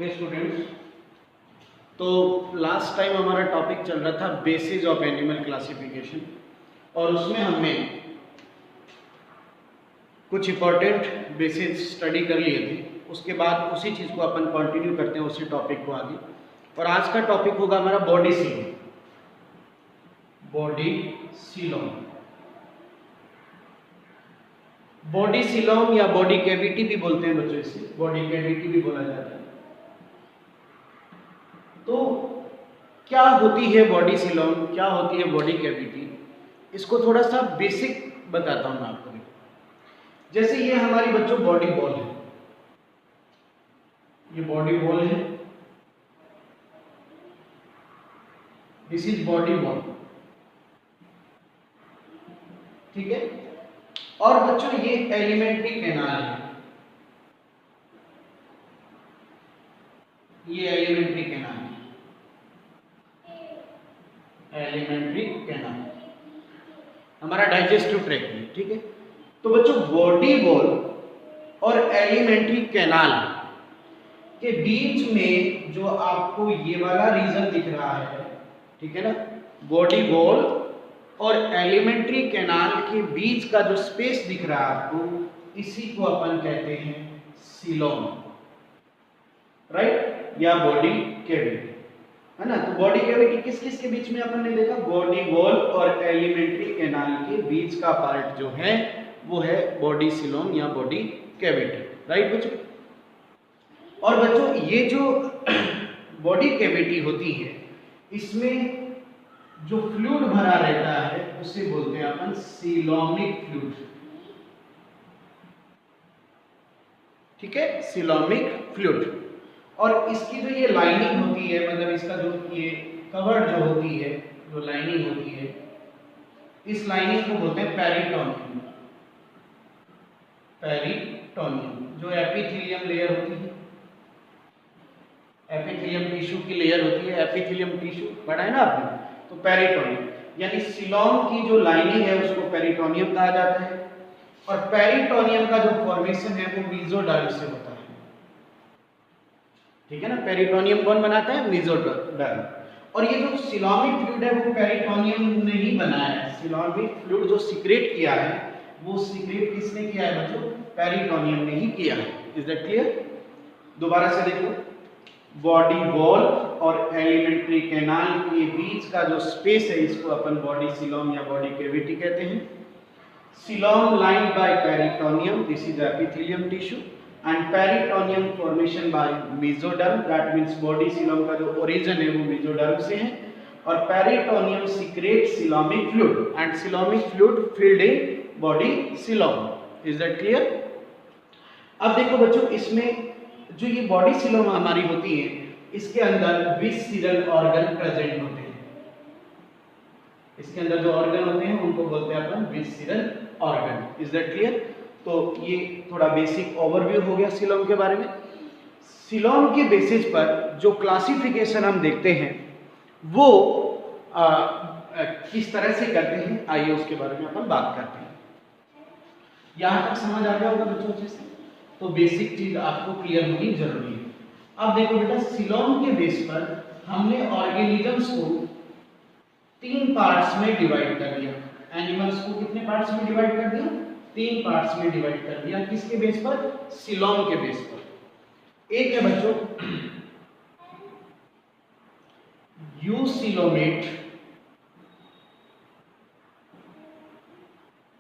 Okay students, तो last time हमारा topic चल रहा था बेसिस ऑफ एनिमल क्लासिफिकेशन और उसमें हमने कुछ इंपॉर्टेंट बेसिस स्टडी कर लिए थे। उसके बाद उसी चीज़ को अपन कंटिन्यू करते हैं, उसी टॉपिक को आगे। और आज का टॉपिक होगा हमारा body coelom. Body coelom, body coelom या बॉडी कैविटी भी बोलते हैं बच्चों, इसे बॉडी कैविटी भी बोला जाता है। तो क्या होती है बॉडी सीलोम, क्या होती है बॉडी कैविटी, इसको थोड़ा सा बेसिक बताता हूं मैं आपको। जैसे ये हमारी बच्चों बॉडी वॉल है, ये बॉडी वॉल है, दिस इज बॉडी वॉल, ठीक है। और बच्चों ये एलिमेंट्री कैनाल है, ये एलिमेंट्री कैनाल है, एलिमेंट्री कैनाल हमारा डाइजेस्टिव ट्रैक्ट है, ठीक है। तो बच्चों बॉडी वॉल और एलिमेंट्री कैनाल के बीच में जो आपको ये वाला रीजन दिख रहा है, ठीक है ना, बॉडी वॉल और एलिमेंट्री कैनाल के बीच का जो स्पेस दिख रहा है आपको, इसी को अपन कहते हैं सीलोम, राइट, या बॉडी कैविटी, है ना। तो बॉडी कैविटी किस किस के बीच में अपन ने देखा, बॉडी वॉल और एलिमेंट्री कैनाल के बीच का पार्ट जो है वो है बॉडी सीलोम या बॉडी कैविटी, राइट बच्चों। और बच्चों ये जो बॉडी कैविटी होती है, इसमें जो फ्लूइड भरा रहता है उसे बोलते हैं अपन सीलोमिक फ्लूइड, ठीक है, सीलोमिक फ्लूइड। और इसकी जो ये लाइनिंग होती है, मतलब इसका जो ये कवर जो होती है, जो लाइनिंग होती है, इस लाइनिंग को बोलते हैं पेरिटोनियम, पेरिटोनियम। जो एपिथेलियम लेयर होती है, एपिथेलियम टिश्यू की लेयर होती है, एपिथेलियम टिश्यू पढ़ा है ना आपने, तो पेरिटोनियम, यानी सीलोम की जो लाइनिंग है उसको पेरिटोनियम कहा जाता है। और पेरिटोनियम का जो फॉर्मेशन है वो मेसोडर्म से होता है, ठीक है ना। पेरिटोनियम कौन बनाता है, मेसोडर्म। और ये जो सीलोमिक फ्लूइड है वो पेरिटोनियम ने ही बनाया है, सीलोमिक फ्लूइड जो सीक्रेट किया है वो सीक्रेट किसने किया है बच्चों, पेरिटोनियम ने ही किया है। Is that clear? दोबारा से देखो, बॉडी वॉल और एलिमेंट्री कैनाल के बीच का जो स्पेस है इसको अपन बॉडी सीलोम या बॉडी कैविटी कहते हैं। Coelom lined by peritoneum, this is epithelium tissue, and peritoneum formation by mesoderm, that means body coelom का जो ओरिजिन है वो मेसोडर्म से है। और peritoneum secret coelomic fluid and coelomic fluid filled in body coelom. Is that clear? अब देखो बच्चों, इसमें जो ये बॉडी सीलोम हमारी होती है, इसके अंदर विसरल ऑर्गन प्रेजेंट होते हैं। इसके अंदर जो ऑर्गन होते हैं उनको बोलते हैं अपन visceral organ. Is that clear? तो ये थोड़ा बेसिक ओवरव्यू हो गया सीलोम के बारे में। सीलोम के बेसिस पर जो क्लासिफिकेशन हम देखते हैं वो किस तरह से करते हैं, आइए उसके बारे में अपन बात करते हैं। यहां तक समझ आ गया होगा बच्चों अच्छे से? तो बेसिक चीज आपको क्लियर होनी जरूरी है। अब देखो बेटा, सीलोम के बेस पर हमने ऑर्गेनिजम्स को 3 पार्ट्स में डिवाइड कर दिया। एनिमल्स को कितने पार्ट्स में डिवाइड कर दिया? 3 पार्ट्स में डिवाइड कर दिया। किसके बेस पर? सीलोम के बेस पर। एक है बच्चों यूसीलोमेट,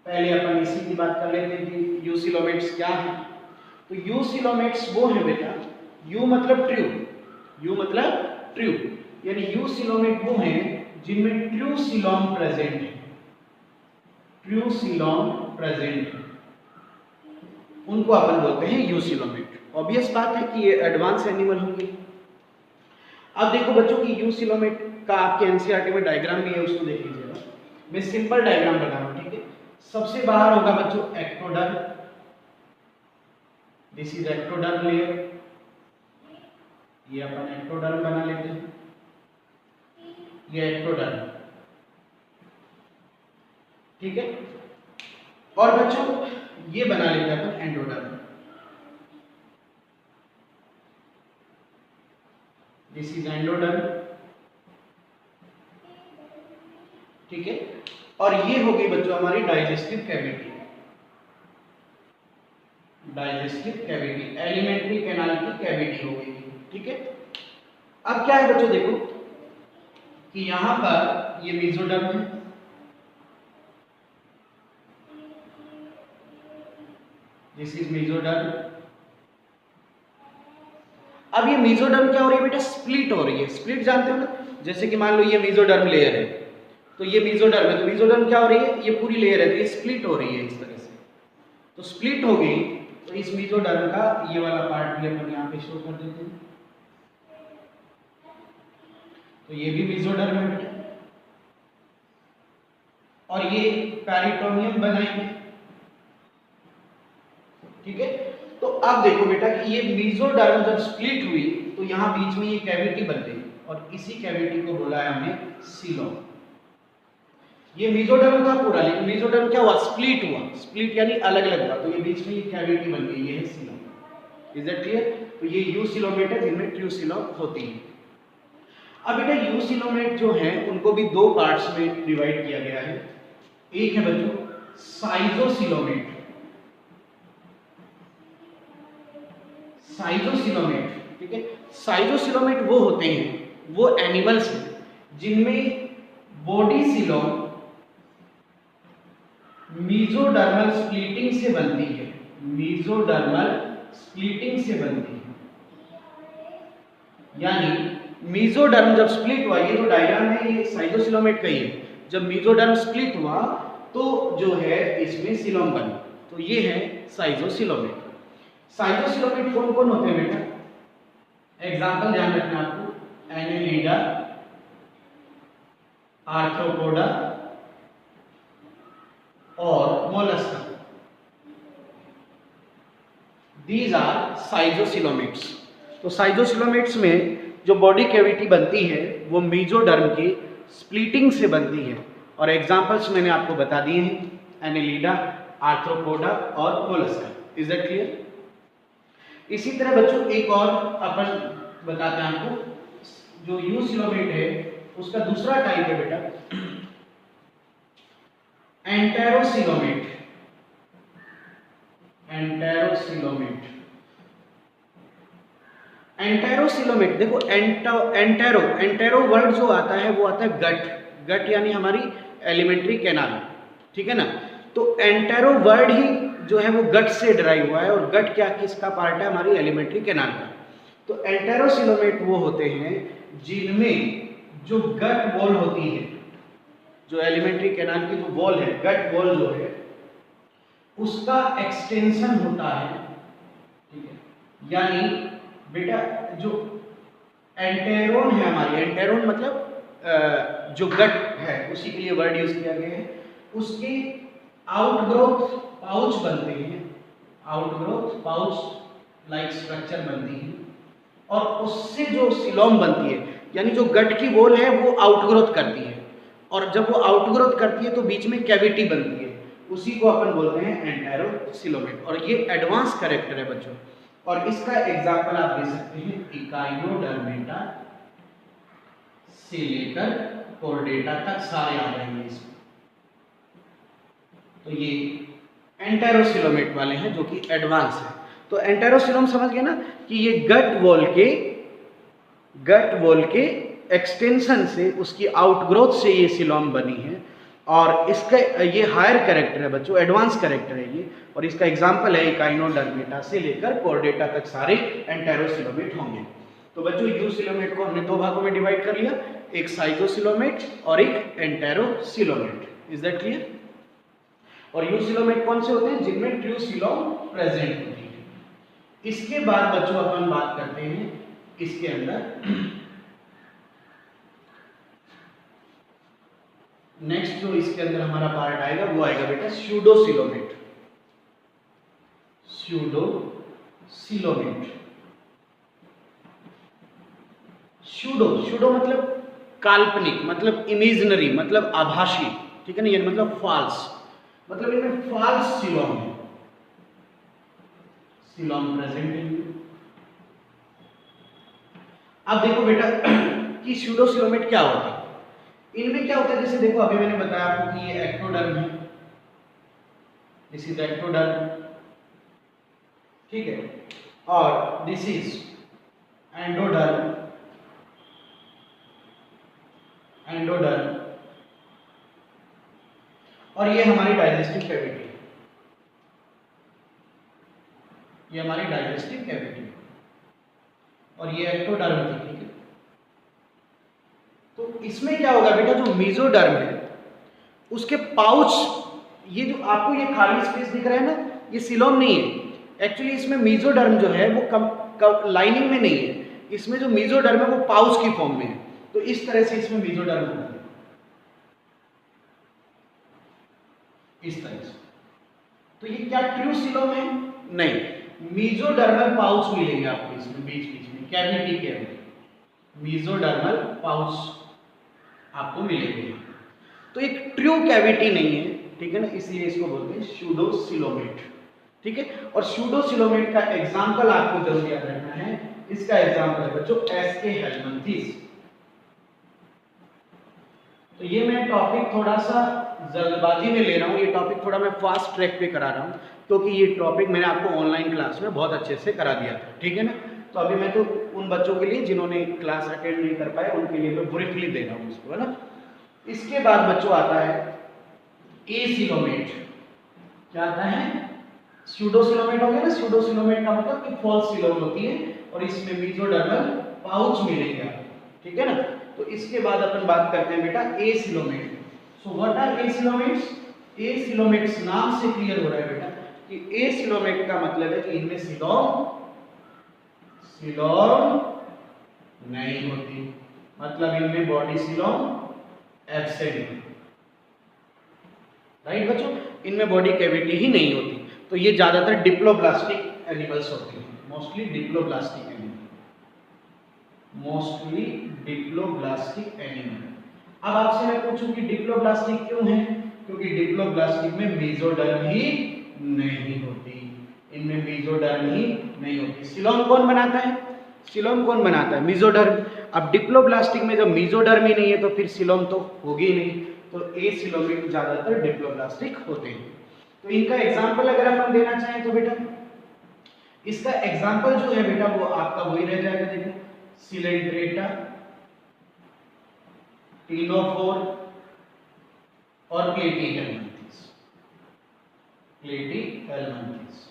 पहले अपन इसी की बात कर लेते हैं कि यूसीलोमेट्स क्या है। तो यूसीलोमेट्स वो है बेटा, यू मतलब ट्रू, यू मतलब ट्रू, यानी यूसीलोमेट वो हैं जिनमें ट्रू सीलोम प्रेजेंट है, ट्रू सीलोम प्रेजेंट है, उनको अपन बोलते हैं यूसीलोमेट। ऑब्वियस बात है कि ये एडवांस एनिमल होंगे। अब देखो बच्चों की यूसीलोमेट का आपके एनसीईआरटी में डायग्राम भी है, उसको देख लीजिएगा। मैं सिंपल डायग्राम बना रहा हूं, ठीक है। सबसे बाहर होगा बच्चों ectoderm, this is ectoderm layer, ये अपन एक्टोडर्म बना लेते हैं, ये एक्टोडर्म, ठीक है। और बच्चों ये बना लेते हैं अपन एंडोडर्म, दिस इज एंडोडर्म, ठीक है। और ये हो गई बच्चों हमारी digestive cavity, digestive cavity alimentary canal की कैविटी हो गई, ठीक है। अब क्या है बच्चों, देखो कि यहां पर ये मेसोडर्म है, दिस इज मेसोडर्म। अब ये मेसोडर्म क्या हो रही है बेटा, स्प्लिट हो रही है। स्प्लिट जानते हो ना, जैसे कि मान लो ये मेसोडर्म लेयर है, तो ये मेसोडर्म है, तो मेसोडर्म क्या हो रही है, ये पूरी लेयर है, तो ये स्प्लिट हो रही है इस तरह से। तो स्प्लिट हो गई, तो इस मेसोडर्म का ये वाला पार्ट भी अपन यहाँ पे शो कर देते हैं। तो ये भी मेसोडर्म है बेटा, और ये पेरिटोनियम बनाएंगे, ठीक है। तो अब देखो बेटा कि ये मेसोडर्म जब स्प्लिट हुई तो यहाँ बीच में ये कैविटी बन गई, और इसी कैविटी को बोला है हमने सीलोम। ये मेसोडर्म था पूरा, लेकिन मेसोडर्म क्या हुआ, स्प्लिट हुआ। स्प्लिट यानी अलग अलग हुआ, तो ये बीच में ये कैविटी बन गई, ये है सीलोम। Is that clear? तो ये यूसिलोमेट है जिनमें ट्रूसिलोम होती है। अब बेटा यूसिलोमेट जो है उनको भी दो पार्ट्स में डिवाइड किया गया है। एक है बच्चों साइजोसिलोमेट, साइजोसिलोमेट, ठीक है। साइजोसिलोमेट वो होते हैं, वो एनिमल्स हैं जिनमें बॉडी सिलोम मीजोडर्मल स्प्लिटिंग से बनती है, मीजोडर्मल स्प्लिटिंग से बनती है। यानी मीजोडर्म जब स्प्लिट हुआ, ये जो डायग्राम है ये साइजोसिलोमेट का ही है। जब मीजोडर्म स्प्लिट हुआ तो जो है इसमें सिलोम बनी, तो ये है साइजोसिलोमेट। साइजोसिलोमेट कौन कौन होते हैं बेटा, एग्जांपल ध्यान रखना आपको, एनेलिडा, आर्थ्रोपोडा और मोलस्का, दीज आर साइजोसिलोमेट्स। तो साइजोसिलोमेट्स में जो बॉडी कैविटी बनती है वो मीजोडर्म के स्प्लिटिंग से बनती है, और एग्जांपल्स मैंने आपको बता दिए हैं, एनेलिडा, आर्थ्रोपोडा और मोलस्का। Is that clear? इसी तरह बच्चों एक और अपन बताते हैं आपको, जो यूसिलोमेट है उसका दूसरा टाइप है बेटा एंटेरोसिलोमेट, एंटेरोसिलोमेट। एंटेरोसिलोमेट देखो, एंटेरो वर्ड जो आता है वो आता है गट, गट यानी हमारी एलिमेंट्री कैनाल, ठीक है ना। तो एंटेरो वर्ड ही जो है वो गट से डराई हुआ है, और गट क्या किसका पार्ट है, हमारी एलिमेंट्री कैनाल का। तो एंटेरोसिलोमेट वो होते हैं जिनमें जो गट वॉल होती है, जो एलिमेंट्री कैनाल की जो वॉल है, गट वॉल जो है उसका एक्सटेंशन होता है, ठीक है। यानी बेटा जो एंटेरोन है हमारी, एंटेरोन मतलब जो गट है उसी के लिए वर्ड यूज किया गया है, उसके आउटग्रोथ पाउच बनते हैं, आउटग्रोथ पाउच लाइक स्ट्रक्चर बनती है, और उससे जो सिलोम बनती है, यानी जो गट की वॉल है वो आउटग्रोथ करती है, और जब वो आउटग्रोथ करती है तो बीच में कैविटी बनती है, उसी को अपन बोलते हैं एंटेरोसिलोमेट। और ये एडवांस कैरेक्टर है बच्चों, और इसका एग्जांपल आप दे सकते हैं इकाइनोडर्मेटा से लेकर कोर्डेटा तक सारे आ जाएंगे इसमें। तो ये एंटेरोसिलोमेट वाले हैं जो कि एडवांस है। तो एंटेरोसिलोम समझ गए ना कि ये गट वॉल के एक्सटेंशन से, उसकी आउटग्रोथ से ये सिलोम बनी है, और इसका ये हायर कैरेक्टर है बच्चों, एडवांस कैरेक्टर है ये, और इसका एग्जांपल है इकाइनोडर्मेटा से लेकर कोर्डेटा तक सारे एंटेरोसिलोमेट होंगे। तो बच्चों यूसिलोमेट को हमने दो भागों में डिवाइड कर लिया, एक साइजोसिलोमेट और एक एंटेरोसिलोमेट। Is that clear? और यूसिलोमेट कौन से होते हैं, जिनमें ट्रूसिलोम प्रेजेंट होती है। इसके बाद बच्चों अपन बात करते हैं इसके अंदर नेक्स्ट जो इसके अंदर हमारा पार्ट आएगा वो आएगा बेटा स्यूडोसिलोमेट, स्यूडोसिलोमेट। स्यूडो मतलब काल्पनिक, मतलब इमेजिनरी, मतलब आभासी, ठीक है ना, ये मतलब फॉल्स, मतलब इनमें फॉल्स सिलोम है, सिलोम प्रेजेंट है। अब देखो बेटा कि स्यूडोसिलोमेट क्या होता है। इनमें क्या होता है, जैसे देखो अभी मैंने बताया आपको कि ये एक्टोडर्म है, दिस इज एक्टोडर्म, ठीक है, और दिस इज एंडोडर्म, एंडोडर्म, और ये हमारी डाइजेस्टिव कैविटी, ये हमारी डाइजेस्टिव कैविटी, और ये एक्टोडर्म थी, ठीक है। तो इसमें क्या होगा बेटा, जो मेसोडर्म है उसके पाउच, ये जो आपको ये खाली स्पेस दिख रहा है ना, ये सीलोम नहीं है एक्चुअली, इसमें मेसोडर्म जो है वो लाइनिंग में नहीं है, इसमें जो मेसोडर्म है वो पाउच की फॉर्म में है। तो इस तरह से इसमें मेसोडर्म होगा, इस तरह से। तो ये क्या ट्रू सीलोम है? नहीं, मेसोडर्मल पाउच मिलेंगे आपको इसमें बीच बीच में, कैविटी के अंदर मेसोडर्मल पाउच आपको मिलेंगे। तो एक ट्रू कैविटी नहीं है, ठीक है ना, इसलिए इसको बोलते हैं स्यूडोसिलोमेट, ठीक है। और स्यूडोसिलोमेट का एग्जांपल आपको जरूर याद रखना है, इसका एग्जांपल है बच्चों एस के हेलमिंथेस। तो ये मैं टॉपिक थोड़ा सा जल्दबाजी में ले रहा हूँ, ये टॉपिक थोड़ा मैं फास्ट ट्रैक पे करा रहा हूँ, क्योंकि ये टॉपिक मैंने आपको ऑनलाइन क्लास में बहुत अच्छे से करा दिया था, ठीक है ना। तो अभी मैं तो उन बच्चों के लिए जिन्होंने क्लास अटेंड नहीं कर पाए उनके लिए मैं ब्रीफली दे रहा हूँ इसको, है ना। इसके बाद बच्चों आता है एसिलोमेट। क्या आता है? स्यूडोसिलोमेट हो गया ना, स्यूडोसिलोमेट का मतलब कि फॉल्स सिलोम होती है, और इसमें मेसोडर्मल पाउच मिलेगा, ठीक है ना। तो इसके बाद अपन बात करते हैं बेटा acoelomate. So what are acoelomates? Acoelomates नाम से क्लियर हो रहा है बेटा कि एसिलोमेट का मतलब है कि इनमें सिलोम नहीं होती, मतलब इनमें बॉडी सिलोम एब्सेंट है, राइट बच्चों, इनमें बॉडी कैविटी ही नहीं होती। तो ये ज्यादातर डिप्लोब्लास्टिक एनिमल्स होते हैं, mostly diploblastic animal, mostly diploblastic animal. अब आपसे मैं पूछूं कि डिप्लोब्लास्टिक क्यों है? क्योंकि डिप्लोब्लास्टिक में मेसोडर्म ही नहीं होती, इनमें मेसोडर्म ही नहीं होती। सिलोम कौन बनाता है? सिलोम कौन बनाता है? मेसोडर्म। अब डिप्लोब्लास्टिक में जब मेसोडर्म ही नहीं है तो फिर सिलोम तो होगी ही नहीं, तो एसिलोमेट ज्यादातर डिप्लोब्लास्टिक होते हैं। तो इनका एग्जांपल अगर अपन देना चाहें तो बेटा इसका एग्जांपल जो है बेटा वो आपका वही रह जाएगा, देखो सिलेंड्रेटा, टिनोफोर और प्लेटीहेल्मिंथेस, प्लेटीहेल्मिंथेस,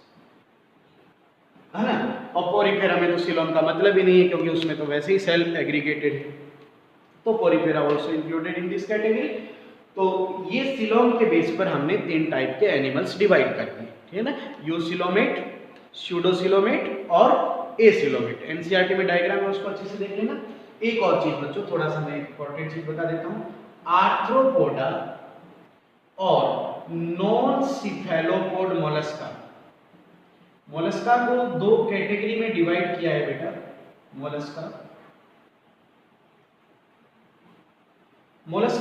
है ना। और पोरिफेरा में तो सिलोम का मतलब ही नहीं है, क्योंकि उसमें तो वैसे ही सेल एग्रीगेटेड है, तो Porifera also included in this category. तो ये सिलोम के बेस पर हमने 3 टाइप के एनिमल्स डिवाइड कर दिए, ठीक है ना, यूसिलोमेट, स्यूडोसिलोमेट और एसिलोमेट। एनसीईआरटी में डायग्राम है, उसको अच्छे से देख लेना। एक और चीज बच्चों, थोड़ा सा मैं इंपॉर्टेंट चीज बता देता हूं, आर्थ्रोपोडा और नॉन सिफेलोपोड मोलस्का। मोलस्का को 2 कैटेगरी में डिवाइड किया है बेटा, मोलस्का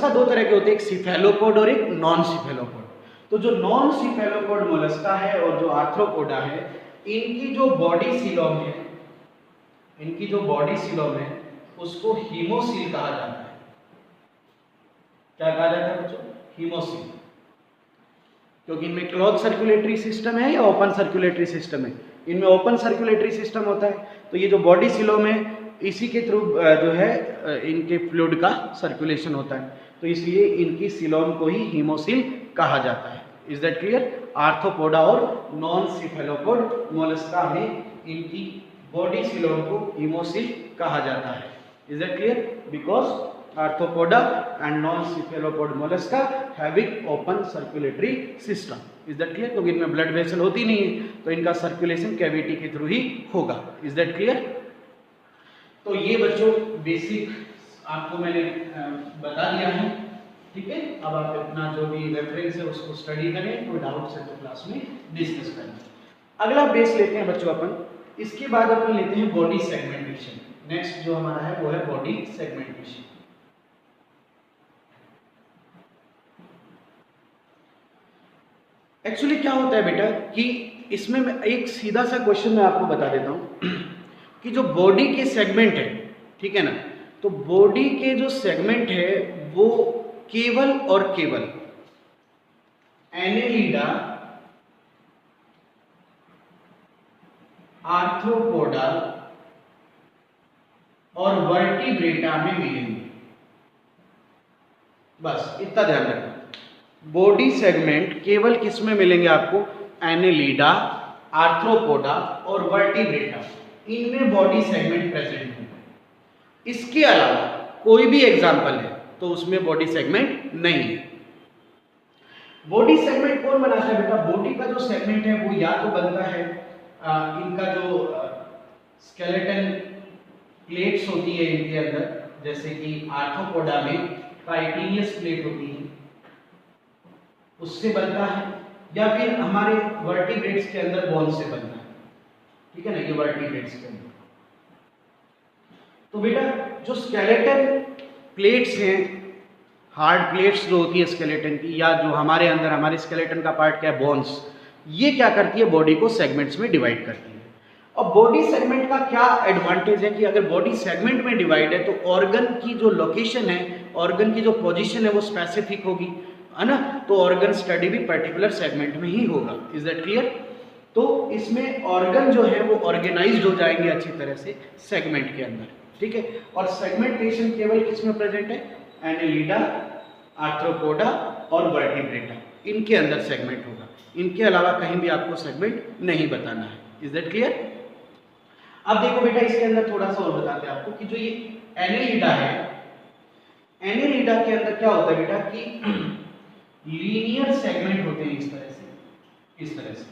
2 तरह के होते हैं, एक सिफेलोपोड और एक नॉन सिफेलोपोड। तो जो नॉन सिफेलोपोड मोलस्का है और जो आर्थ्रोपोडा है, इनकी जो बॉडी सिलोम है, उसको हीमोसील कहा जाता है। क्या कहा जाता है बच्चों? हीमोसील। क्योंकि इनमें क्लोज सर्कुलेटरी सिस्टम है या ओपन सर्कुलेटरी सिस्टम है? इनमें ओपन सर्कुलेटरी सिस्टम होता है, तो ये जो बॉडी सिलोम है इसी के थ्रू जो है इनके फ्लूइड का सर्कुलेशन होता है, तो इसलिए इनकी सिलोम को ही हीमोसील कहा जाता है। Is that clear? आर्थ्रोपोडा और नॉन सिफेलोपोड मोलस्का में इनकी बॉडी सिलोम को हीमोसील कहा जाता है। Is that clear? Because arthropoda and non cephalopod Mollusca having open circulatory system. Is that clear? क्योंकि इनमें ब्लड वेसल होती नहीं है, तो इनका सर्कुलेशन कैविटी के थ्रू ही होगा। Is that clear? तो ये बच्चों बेसिक आपको मैंने बता दिया है, ठीक है। अब आप अपना जो भी रेफरेंस है उसको स्टडी करें, कोई डाउट्स है तो क्लास में डिस्कस करें। अगला बेस लेते हैं बच्चों अपन, इसके बाद अपन लेते हैं बॉडी सेगमेंटेशन। नेक्स्ट जो हमारा है वो है बॉडी सेगमेंटेशन। एक्चुअली क्या होता है बेटा कि इसमें मैं एक सीधा सा क्वेश्चन मैं आपको बता देता हूं कि जो बॉडी के सेगमेंट है, ठीक है ना। तो बॉडी के जो सेगमेंट है वो केवल और केवल एनेलिडा, आर्थ्रोपोडा और वर्टिब्रेटा में मिलेंगे। बस इतना ध्यान रखना, बॉडी सेगमेंट केवल किस में मिलेंगे आपको, एनेलिडा, आर्थ्रोपोडा और वर्टिब्रेटा, इनमें बॉडी सेगमेंट प्रेजेंट होंगे। इसके अलावा कोई भी एग्जाम्पल है तो उसमें बॉडी सेगमेंट नहीं है। बॉडी सेगमेंट कौन बनाता है बेटा, बॉडी का जो सेगमेंट है वो या तो बनता है इनका जो स्केलेटन प्लेट्स होती है इनके अंदर, जैसे कि आर्थ्रोपोडा में काइटिनियस प्लेट होती है उससे बनता है, या फिर हमारे वर्टिब्रेट्स के अंदर बोन से बनता है। ठीक है ना, ये वर्टिब्रेट्स के अंदर। तो बेटा जो स्केलेटन प्लेट्स हैं, हार्ड प्लेट्स जो होती है स्केलेटन की, या जो हमारे अंदर हमारे स्केलेटन का पार्ट क्या है, बोन्स, ये क्या करती है, बॉडी को सेगमेंट्स में डिवाइड करती है। अब बॉडी सेगमेंट का क्या एडवांटेज है कि अगर बॉडी सेगमेंट में डिवाइड है तो ऑर्गन की जो लोकेशन है, ऑर्गन की जो पोजीशन है वो स्पेसिफिक होगी, है ना। तो ऑर्गन स्टडी भी पर्टिकुलर सेगमेंट में ही होगा। Is that clear. तो इसमें ऑर्गन जो है वो ऑर्गेनाइज्ड हो जाएंगे अच्छी तरह से सेगमेंट के अंदर। ठीक है, और सेगमेंटेशन केवल किसमें प्रेजेंट है, एनेलिडा, आर्थ्रोपोडा और वर्टिब्रेटा, इनके अंदर सेगमेंट होगा। इनके अलावा कहीं भी आपको सेगमेंट नहीं बताना है। Is that clear. अब देखो बेटा इसके अंदर थोड़ा सा और बताते हैं आपको कि जो ये एनेलिडा है, एनेलिडा के अंदर क्या होता है बेटा कि लीनियर सेगमेंट होते हैं इस तरह से, इस तरह से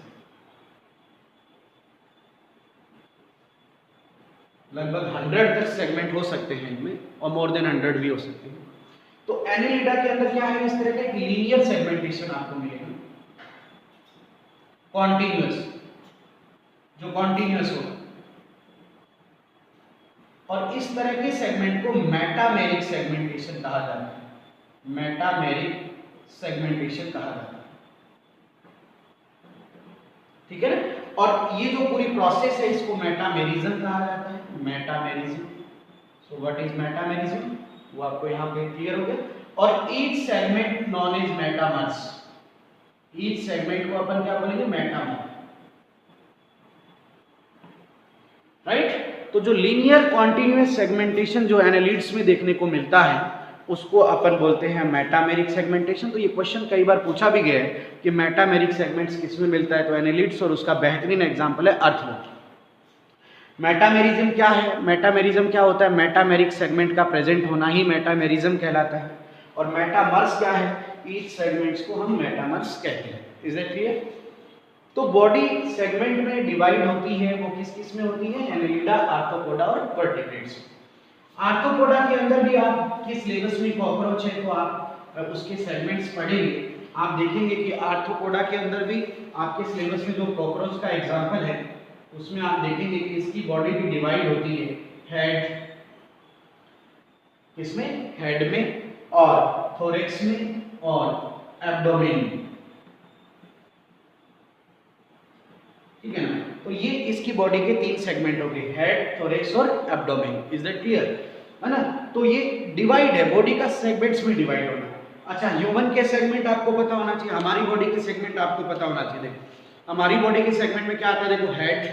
लगभग 100 तक सेगमेंट हो सकते हैं इनमें, और मोर देन 100 भी हो सकते हैं। तो एनेलिडा के अंदर क्या है, इस तरह का एक लीनियर सेगमेंटेशन आपको मिलेगा, कॉन्टिन्यूअस, जो कॉन्टिन्यूअस होगा। और इस तरह के सेगमेंट को मेटामेरिक सेगमेंटेशन कहा जाता है, मेटामेरिक सेगमेंटेशन कहा जाता है। ठीक है ना। और ये जो पूरी प्रोसेस है इसको मेटामेरिज्म कहा जाता है, metamerism. So what is metamerism, वो आपको यहाँ पे क्लियर हो गया। और each segment non is metamers, each segment को अपन क्या बोलेंगे, मेटामर, राइट। तो जो लीनियर कॉन्टिन्यूअस सेगमेंटेशन जो एनालिड्स में देखने को मिलता है उसको अपन बोलते हैं मेटामेरिक सेगमेंटेशन। तो ये क्वेश्चन कई बार पूछा भी गया है कि मेटामेरिक सेगमेंट्स किसमें मिलता है, तो एनालिड्स, और उसका बेहतरीन एग्जांपल है अर्थवुड। मेटामेरिज्म क्या है, मेटामेरिज्म क्या होता है, मेटामेरिक सेगमेंट का प्रेजेंट होना ही मेटामेरिज्म कहलाता है। और मेटामर्स क्या है, ईच सेगमेंट्स को हम मेटामर्स कहते हैं। Is that clear. तो बॉडी सेगमेंट में डिवाइड होती है वो किस किस में होती है, एनेलिडा, आर्थ्रोपोडा और वर्टिब्रेट्स। आर्थ्रोपोडा के अंदर भी आपके सिलेबस में कॉकरोच है तो आप उसके सेगमेंट्स पढ़ेंगे, आप देखेंगे कि आर्थ्रोपोडा के अंदर भी आपके सिलेबस में जो कॉकरोच का एग्जांपल है उसमें आप देखेंगे कि इसकी बॉडी भी डिवाइड होती है, हेड, किसमें, हेड में, और थोरेक्स में और एब्डोमेन में। ठीक है ना। तो ये इसकी बॉडी के 3 सेगमेंट हो गए, हेड, थोरेक्स और एब्डोमेन। इज दैट क्लियर, है ना। तो ये डिवाइड है, बॉडी का सेगमेंट्स में डिवाइड होना। अच्छा, ह्यूमन के सेगमेंट आपको पता होना चाहिए, हमारी बॉडी के सेगमेंट आपको पता होना चाहिए। देखो हमारी बॉडी के सेगमेंट में क्या आता है, देखो head,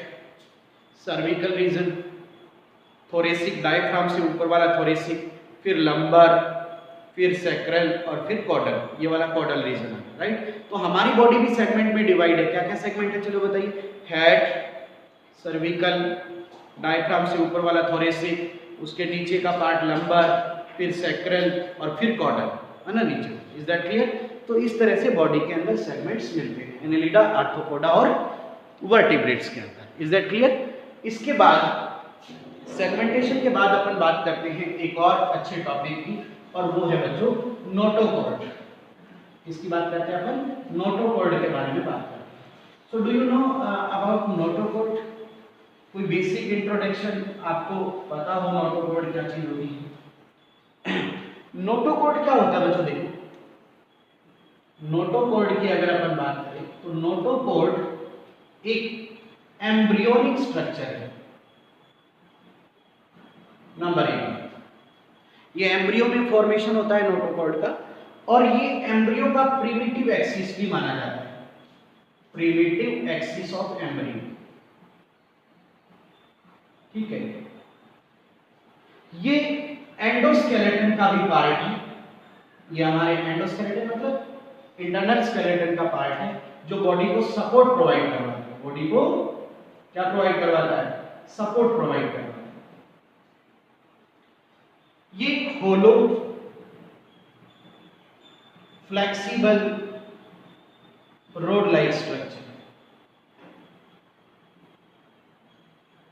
cervical region, thoracic, diaphragm से ऊपर वाला थोरेसिक, फिर लंबर, फिर सैक्रल और फिर कॉर्डल, ये वाला कॉर्डल रीजन है, राइट। तो हमारी बॉडी भी सेगमेंट में डिवाइड है। क्या क्या सेगमेंट है, चलो बताइए। हेड, सर्विकल, डायफ्राम से ऊपर वाला थोरेसिक, उसके नीचे का पार्ट लंबर, फिर सैक्रल और फिर कॉर्डल, है ना, नीचे। Is that clear. तो इस तरह से बॉडी के अंदर सेगमेंट्स मिलते हैं, एनेलिडा, आर्थ्रोपोडा और वर्टिब्रेट्स के अंदर। Is that clear. इसके बाद सेगमेंटेशन के बाद अपन बात करते हैं एक और अच्छे टॉपिक की, और वो है बच्चों नोटोकॉर्ड। इसकी बात करते हैं अपन, नोटोकॉर्ड के बारे में बात करते हैं। So do you know about notochord, कोई बेसिक इंट्रोडक्शन आपको पता हो नोटोकॉर्ड क्या चीज होती है। नोटोकॉर्ड क्या होता है बच्चों, देखो नोटोकॉर्ड की अगर अपन बात करें तो नोटोकॉर्ड एक एम्ब्रियोनिक स्ट्रक्चर है, नंबर 1, ये एम्ब्रियो में फॉर्मेशन होता है नोटोकॉर्ड का, और ये एम्ब्रियो का प्रिमिटिव एक्सिस भी माना जाता है, प्रिमिटिव एक्सिस ऑफ एम्ब्रियो। ठीक है, ये एंडोस्केलेटन का भी पार्ट है, ये हमारे एंडोस्केलेटन मतलब इंटरनल स्केलेटन का पार्ट है जो बॉडी को सपोर्ट प्रोवाइड करवाता है, बॉडी को क्या प्रोवाइड करवाता है, सपोर्ट प्रोवाइड करवाता है। ये होलो फ्लेक्सिबल रोड लाइक स्ट्रक्चर,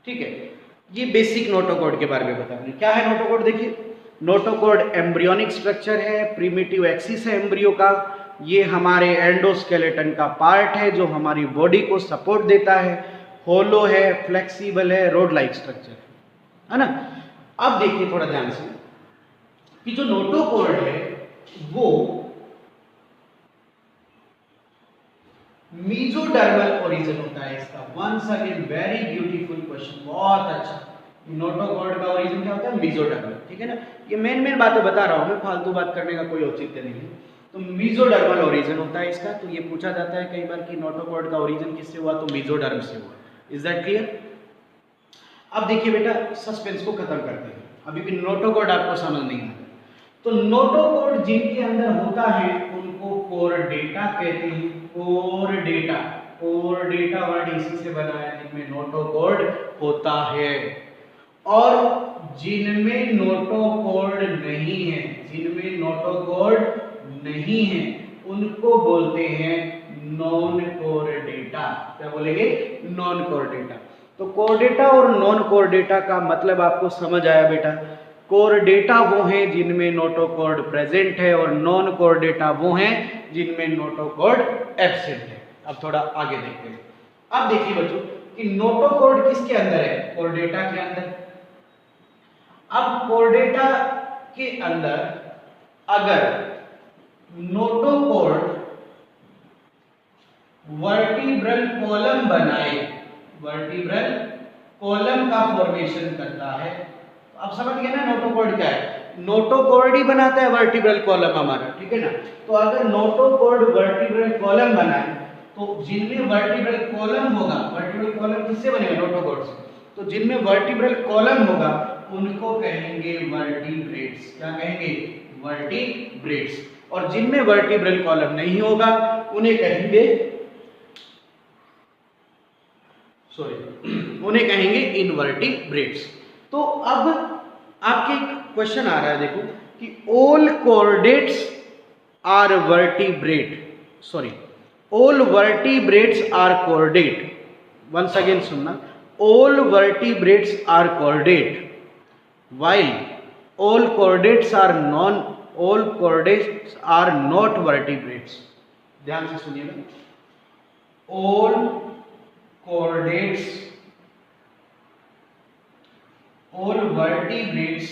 ठीक है। ये बेसिक नोटोकॉर्ड के बारे में बता रहे हैं। क्या है नोटोकॉर्ड, देखिए नोटोकॉर्ड एम्ब्रियोनिक स्ट्रक्चर है, प्रिमिटिव एक्सिस है एम्ब्रियो का, ये हमारे एंडोस्केलेटन का पार्ट है जो हमारी बॉडी को सपोर्ट देता है, होलो है, फ्लेक्सिबल है, रोड लाइक स्ट्रक्चर है ना। अब देखिए थोड़ा ध्यान से कि जो नोटोकॉर्ड है वो मीजोडर्मल ओरिजिन होता है इसका। Once again very beautiful question, बहुत अच्छा। नोटोकॉर्ड का ओरिजिन क्या होता है, मीजोडर्मल, ठीक है ना। ये मेन बातें बता रहा हूं मैं, फालतू बात करने का कोई औचित्य नहीं है। तो मीजोडर्मल ओरिजिन होता है इसका। तो ये पूछा जाता है कई बार कि नोटोकॉर्ड का ओरिजिन किससे हुआ, तो मीजोडर्म से हुआ। Is that clear. अब देखिए बेटा सस्पेंस को खत्म करते हैं, अभी भी नोटोकॉर्ड आपको समझ नहीं आया। तो नोटोकॉर्ड जिनके अंदर होता है उनको कोरडेटा कहते हैं। कोरडेटा, कोरडेटा वर्ड इसी से बना है, जिनमें नोटोकॉर्ड होता है। और जिनमें नोटोकॉर्ड नहीं है, जिनमें नोटोकॉर्ड नहीं है उनको बोलते हैं नॉन कोरडेटा। क्या बोलेंगे, नॉन कोरडेटा। तो कोरडेटा और नॉन कोरडेटा का मतलब आपको समझ आया बेटा। कोरडेटा वो हैं जिनमें नोटोकॉर्ड प्रेजेंट है, और नॉन कोरडेटा वो हैं जिनमें नोटोकॉर्ड एब्सेंट है। अब थोड़ा आगे देखते हैं। अब देखिए बच्चों कि नोटोकॉर्ड किसके अंदर है, कोरडेटा के अंदर। अब कोरडेटा के अंदर अगर नोटोकॉर्ड वर्टिब्रल कॉलम बनाए, वर्टिब्रल कॉलम का फॉर्मेशन करता है, आप समझ गए ना नोटोकॉर्ड क्या है। नोटोकॉर्ड ही बनाता है वर्टिब्रल कॉलम हमारा, ठीक है ना। तो अगर नोटोकॉर्ड वर्टिब्रल कॉलम बनाए तो जिनमें वर्टिब्रल कॉलम होगा, वर्टिब्रल कॉलम किससे बनेगा, नोटोकॉर्ड से। तो जिनमें वर्टिब्रल कॉलम होगा उनको कहेंगे वर्टिब्रेट्स। क्या कहेंगे, वर्टिब्रेट्स। और जिनमें वर्टिब्रल कॉलम नहीं होगा उन्हें कहेंगे, उन्हें कहेंगे इनवर्टिब्रेट्स। तो अब आपके क्वेश्चन आ रहा है देखो कि all chordates are vertebrate, sorry all vertebrates are chordate. Once again सुनना, all vertebrates are chordate while all chordates are non, all chordates are not vertebrates। ध्यान से सुनिएगा, all chordates, all vertebrates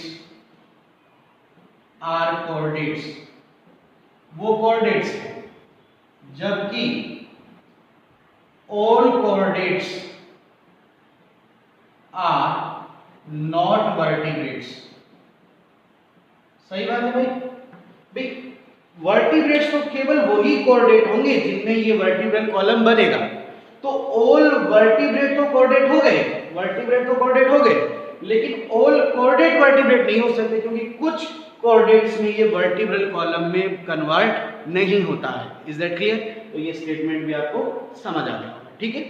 are chordates, वो chordates हैं, जबकि all chordates are not vertebrates. सही बात है भाई। वर्टिब्रेट्स तो केवल वही कॉर्डेट होंगे जिनमें ये वर्टिब्रल कॉलम बनेगा। तो ऑल वर्टिब्रेट तो कॉर्डेट हो गए, वर्टिब्रेट तो कॉर्डेट हो गए, लेकिन ऑल कॉर्डेट वर्टिब्रेट नहीं हो सकते क्योंकि कुछ कॉर्डेट्स में ये वर्टिब्रल कॉलम में कन्वर्ट नहीं होता है। Is that clear. तो ये स्टेटमेंट भी आपको समझ आ गया, ठीक है।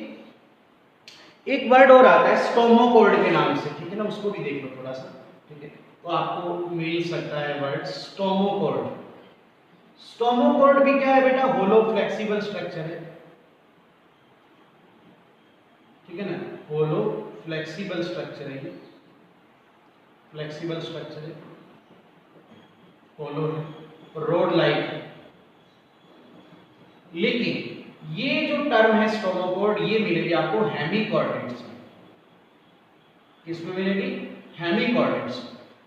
एक वर्ड और आता है स्टोमोकॉर्ड के नाम से, ठीक है ना, उसको भी देख लो थोड़ा सा, ठीक है। तो आपको मिल सकता है वर्ड स्टोमोकॉर्ड। स्टोमोकॉर्ड भी क्या है बेटा, होलो फ्लेक्सिबल स्ट्रक्चर है, ठीक है ना, होलो फ्लेक्सिबल स्ट्रक्चर है, ये फ्लेक्सिबल स्ट्रक्चर है, होलो है, रोड लाइक है। लेकिन ये जो टर्म है स्टोमोकॉर्ड, ये मिलेगी आपको हेमिकॉर्डेट्स में। किसमें मिलेगी, हेमिकॉर्डेट्स।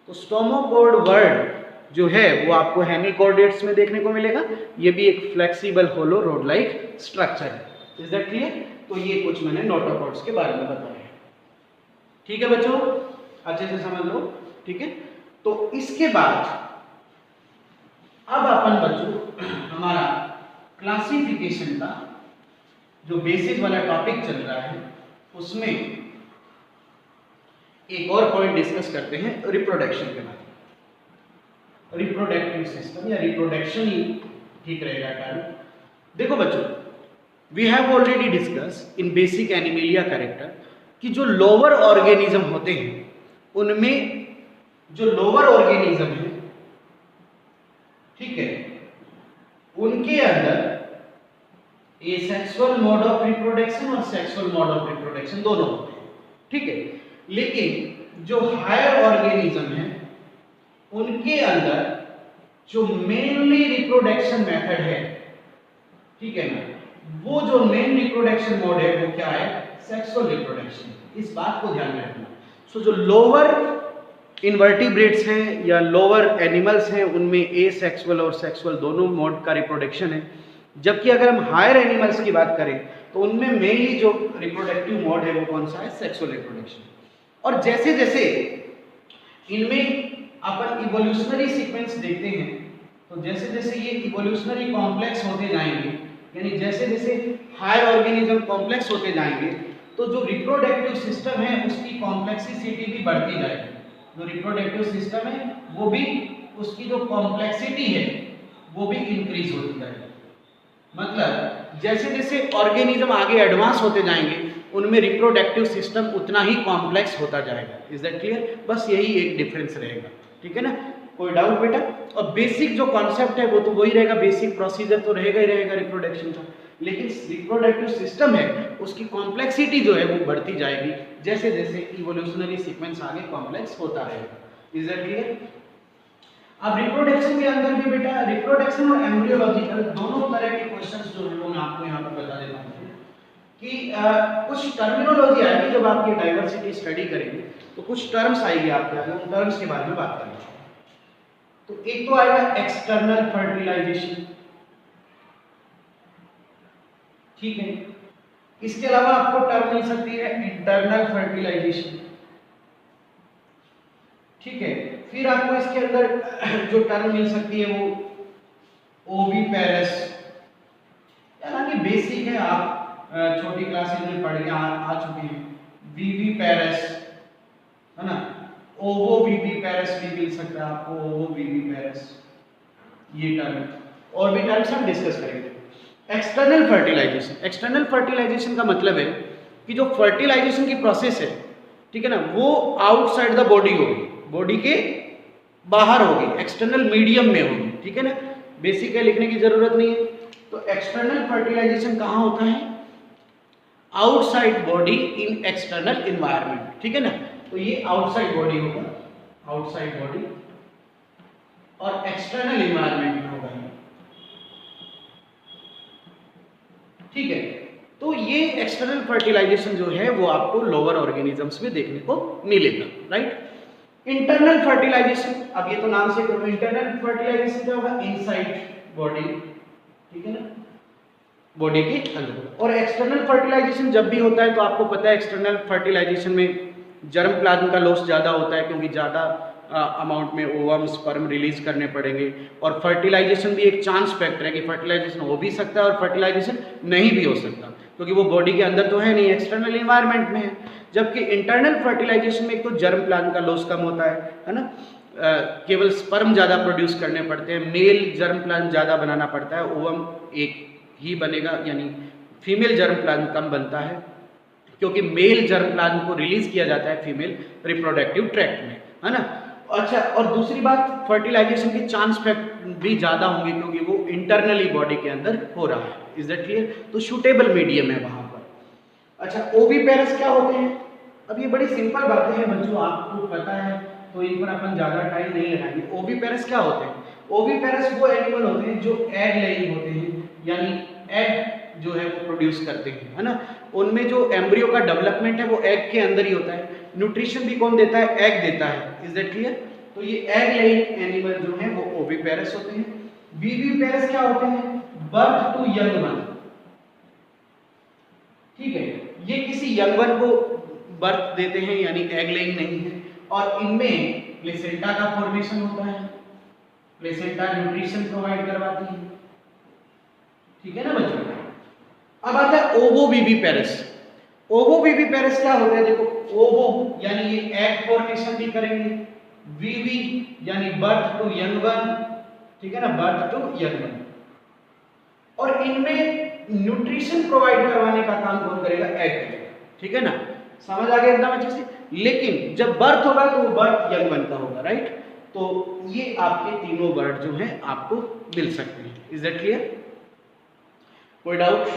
तो स्टोमोकॉर्ड वर्ड जो है वो आपको हेमिकॉर्डेट्स में देखने को मिलेगा। ये भी एक फ्लेक्सिबल होलो रोड लाइक स्ट्रक्चर है। Is that clear. तो ये कुछ मैंने नोटोकॉर्ड्स के बारे में बताया है, ठीक है बच्चों, अच्छे से समझ लो। ठीक है। तो इसके बाद अब अपन बच्चों हमारा क्लासिफिकेशन का जो बेसिक वाला टॉपिक चल रहा है उसमें एक और पॉइंट डिस्कस करते हैं रिप्रोडक्शन के बारे में। रिप्रोडक्टिव सिस्टम या रिप्रोडक्शन ही ठीक रहेगा टर्म। देखो बच्चों, we have already discuss in basic Animalia character कि जो लोअर ऑर्गेनिज्म होते हैं उनमें जो लोअर ऑर्गेनिज्म है, ठीक है, उनके अंदर एसेक्सुअल मोड ऑफ रिप्रोडक्शन और सेक्सुअल मोड ऑफ रिप्रोडक्शन दोनों होते हैं, ठीक है। लेकिन जो हायर ऑर्गेनिज्म है उनके अंदर जो मेनली रिप्रोडक्शन मेथड है, ठीक है ना, वो जो मेन रिप्रोडक्शन मोड है वो क्या है? Sexual reproduction. इस बात को ध्यान में रखना। सो जो लोअर इनवर्टिब्रेट्स हैं या लोअर एनिमल्स हैं उनमें एसेक्सुअल और सेक्सुअल दोनों मोड का रिप्रोडक्शन है, जबकि अगर हम हायर एनिमल्स की बात करें तो उनमें मेनली जो रिप्रोडक्टिव मोड है वो कौन सा है? Sexual reproduction. और जैसे जैसे इनमें अपन इवोल्यूशनरी सीक्वेंस देखते हैं तो जैसे जैसे ये इवोल्यूशनरी कॉम्प्लेक्स होते जाएंगे, यानी जैसे जैसे हायर ऑर्गेनिज्म कॉम्प्लेक्स होते जाएंगे तो जो रिप्रोडक्टिव सिस्टम है उसकी कॉम्प्लेक्सिटी भी बढ़ती जाएगी। जो रिप्रोडक्टिव सिस्टम है वो भी, उसकी जो कॉम्प्लेक्सिटी है वो भी इंक्रीज होती जाएगी। मतलब जैसे जैसे ऑर्गेनिज्म आगे एडवांस होते जाएंगे उनमें रिप्रोडक्टिव सिस्टम उतना ही कॉम्प्लेक्स होता जाएगा। Is that clear? बस यही एक डिफरेंस रहेगा, ठीक है ना? कोई डाउट बेटा? और बेसिक जो कॉन्सेप्ट है वो तो वही रहेगा, बेसिक प्रोसीजर तो रहेगा ही रहेगा रिप्रोडक्शन का, लेकिन रिप्रोडक्टिव सिस्टम है उसकी कॉम्प्लेक्सिटी जो है वो बढ़ती जाएगी जैसे जैसे इवोल्यूशनरी सीक्वेंस आगे कॉम्प्लेक्स होता रहेगा। Is that clear? अब रिप्रोडक्शन के अंदर भी बेटा रिप्रोडक्शन और एम्ब्रियोलॉजिकल दोनों तरह के क्वेश्चंस जो है वो मैं आपको यहाँ पर बता देता हूँ कि कुछ टर्मिनोलॉजी आएगी जब आप ये डाइवर्सिटी स्टडी करेंगे तो कुछ टर्म्स आएगी आपके आगे, उन टर्म्स के बारे में बात करेंगे। तो एक तो आएगा एक्सटर्नल फर्टिलाइजेशन, ठीक है। इसके अलावा आपको टर्म मिल सकती है इंटरनल फर्टिलाइजेशन, ठीक है। फिर आपको इसके अंदर जो टर्म मिल सकती है वो ओविपेरस, हालांकि बेसिक है, आप छोटी क्लासेस में पढ़ के आ चुके हैं। विविपेरस है ना, ओवोविविपेरस भी मिल सकता है आपको, ओवोविविपेरस, ये टर्म और भी टर्म्स हम डिस्कस करेंगे। एक्सटर्नल फर्टिलाइजेशन, एक्सटर्नल फर्टिलाइजेशन का मतलब है कि जो फर्टिलाइजेशन की प्रोसेस है, ठीक है ना, वो आउटसाइड द बॉडी होगी, बॉडी के बाहर होगी, एक्सटर्नल मीडियम में होगी, ठीक है ना। बेसिक है, लिखने की जरूरत नहीं है। तो एक्सटर्नल फर्टिलाइजेशन कहाँ होता है? Outside body in external environment, ठीक है ना। तो ये आउटसाइड बॉडी होगा, आउटसाइड बॉडी, और एक्सटर्नल एनवायरनमेंट में होगा, ठीक है। तो ये एक्सटर्नल फर्टिलाइजेशन जो है वो आपको लोअर ऑर्गेनिजम्स में देखने को मिलेगा, राइट। इंटरनल फर्टिलाइजेशन, अब ये तो नाम से करो, इंटरनल फर्टिलाइजेशन क्या होगा? इनसाइड बॉडी, ठीक है ना, बॉडी के अंदर। और एक्सटर्नल फर्टिलाइजेशन जब भी होता है तो आपको पता है एक्सटर्नल फर्टिलाइजेशन में जर्म प्लाज्म का लॉस ज़्यादा होता है क्योंकि ज़्यादा अमाउंट में ओवम स्पर्म रिलीज करने पड़ेंगे। और फर्टिलाइजेशन भी एक चांस फैक्टर है कि फर्टिलाइजेशन हो भी सकता है और फर्टिलाइजेशन नहीं भी हो सकता क्योंकि वो बॉडी के अंदर तो है नहीं, एक्सटर्नल इन्वायरमेंट में है। जबकि इंटरनल फर्टिलाइजेशन में एक तो जर्म प्लाज्म का लॉस कम होता है ना, केवल स्पर्म ज़्यादा प्रोड्यूस करने पड़ते हैं, मेल जर्म प्लाज्म ज़्यादा बनाना पड़ता है, ओवम एक ही बनेगा, यानी फीमेल जर्म प्लाज्म कम बनता है क्योंकि मेल जर्म प्लाज्म को रिलीज किया जाता है फीमेल रिप्रोडक्टिव ट्रैक्ट में, है ना। अच्छा, और दूसरी बात, फर्टिलाइजेशन के चांस फैक्ट भी ज़्यादा होंगे क्योंकि वो इंटरनली बॉडी के अंदर हो रहा है। Is that clear? तो सूटेबल मीडियम है वहाँ पर। अच्छा, ओविपेरस क्या होते हैं? अब ये बड़ी सिंपल बातें हैं बच्चों, आपको पता है तो इन पर अपन ज़्यादा टाइम नहीं लगाएंगे। ओविपेरस क्या होते हैं? ओविपेरस वो एनिमल होते हैं जो एग लेइंग होते हैं, यानी एग जो है वो प्रोड्यूस करते हैं, है ना। उनमें जो एम्ब्रियो का डेवलपमेंट है वो एग के अंदर ही होता है। न्यूट्रिशन भी कौन देता है? एग देता है। Is that clear? तो ये एग लेइंग एनिमल जो है वो ओविपेरस होते हैं। विविपेरस क्या होते हैं? बर्थ टू यंग वन, ठीक है, ये किसी यंग वन को बर्थ देते हैं, यानी एग लेइंग नहीं है। और इनमें प्लेसेंटा का फॉर्मेशन होता है। प्लेसेंटा न्यूट्रिशन प्रोवाइड करवाती है, ठीक है ना बच्चों। अब आता है ओवोविविपेरस। ओवोविविपेरस क्या होता है, देखो ओवो यानी ये एग फॉर्मेशन भी करेंगे, विवी यानी बर्थ टू यंग वन, ठीक है ना, बर्थ टू यंग वन। और इनमें न्यूट्रिशन प्रोवाइड करवाने का काम कौन करेगा, एग, ठीक है ना, समझ आ गया एकदम अच्छे से। लेकिन जब बर्थ होगा तो वो बर्थ यंग वन का होगा, राइट। तो ये आपके तीनों वर्ड जो हैं आपको मिल सकते हैं। Is that clear? कोई डाउट?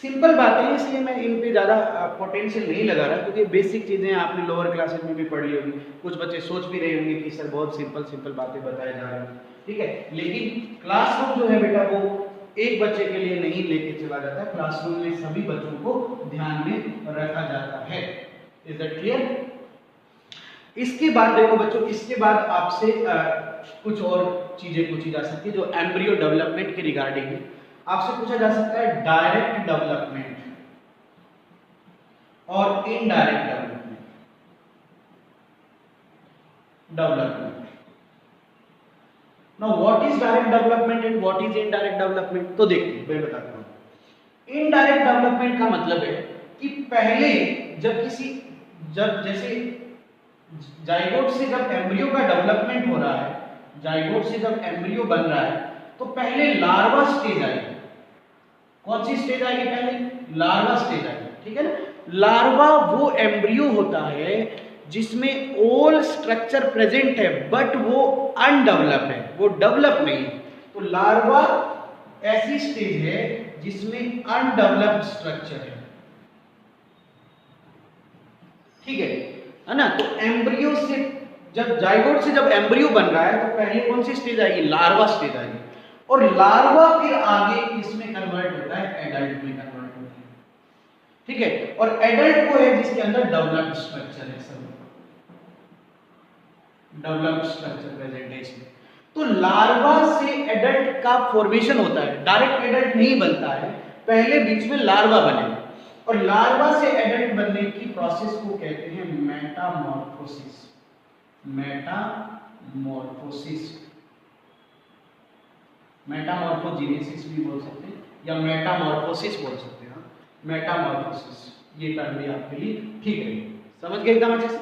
सिंपल बातें हैं, इसलिए मैं इन पे ज़्यादा पोटेंशियल नहीं लगा रहा, क्योंकि बेसिक चीज़ें आपने लोअर क्लासेस में भी पढ़ी होगी। कुछ बच्चे सोच भी रहे होंगे कि सर बहुत सिंपल सिंपल बातें बताए जा रहे हैं, ठीक है। लेकिन क्लासरूम जो है बेटा वो एक बच्चे के लिए नहीं लेके चला जाता है, क्लासरूम में सभी बच्चों को ध्यान में रखा जाता है। Is that clear? इसके बाद देखो बच्चों, इसके बाद आपसे कुछ और चीजें पूछी जा सकती है जो एम्ब्रियो डेवलपमेंट के रिगार्डिंग है। आपसे पूछा जा सकता है डायरेक्ट डेवलपमेंट और indirect development. Now what is direct development and what is indirect development? तो देखिए मैं बताता हूं। इनडायरेक्ट डेवलपमेंट का मतलब है कि पहले जब जैसे जाइगोट से जब एम्ब्रियो का डेवलपमेंट हो रहा है, जाइगोट से जब एम्ब्रियो बन रहा है, तो पहले लार्वा स्टेज आएगी। कौन सी स्टेज आएगी? पहले लार्वा स्टेज आएगी, ठीक है ना। लार्वा वो एम्ब्रियो होता है जिसमें ऑल स्ट्रक्चर प्रेजेंट है बट वो अनडेवलप है, वो डेवलप नहीं है। तो लार्वा ऐसी स्टेज है जिसमें अनडेवलप्ड स्ट्रक्चर है, ठीक है ना। तो एम्ब्रियो से जब जाइगोट से जब एम्ब्रियो बन रहा है तो पहले कौन सी स्टेज आएगी? लार्वा स्टेज आएगी। और लार्वा फिर आगे किसमें कन्वर्ट होता है? एडल्ट में कन्वर्ट होता है, ठीक है। और एडल्ट वो है जिसके अंदर डेवलप्ड स्ट्रक्चर है, सब डेवलप्ड स्ट्रक्चर प्रेजेंट है इसमें। तो लार्वा से एडल्ट का फॉर्मेशन होता है, डायरेक्ट एडल्ट नहीं बनता है, पहले बीच में लार्वा बनेगा। और लार्वा से एडल्ट बनने की प्रोसेस को कहते हैं मेटामॉर्फोसिस। मेटामॉर्फोसिस, मेटामॉर्फोजेनेसिस भी बोल सकते हैं या मेटामॉर्फोसिस बोल सकते हैं। मेटामॉर्फोसिस ये टर्म भी आपके लिए ठीक है, समझ गए एकदम अच्छे से।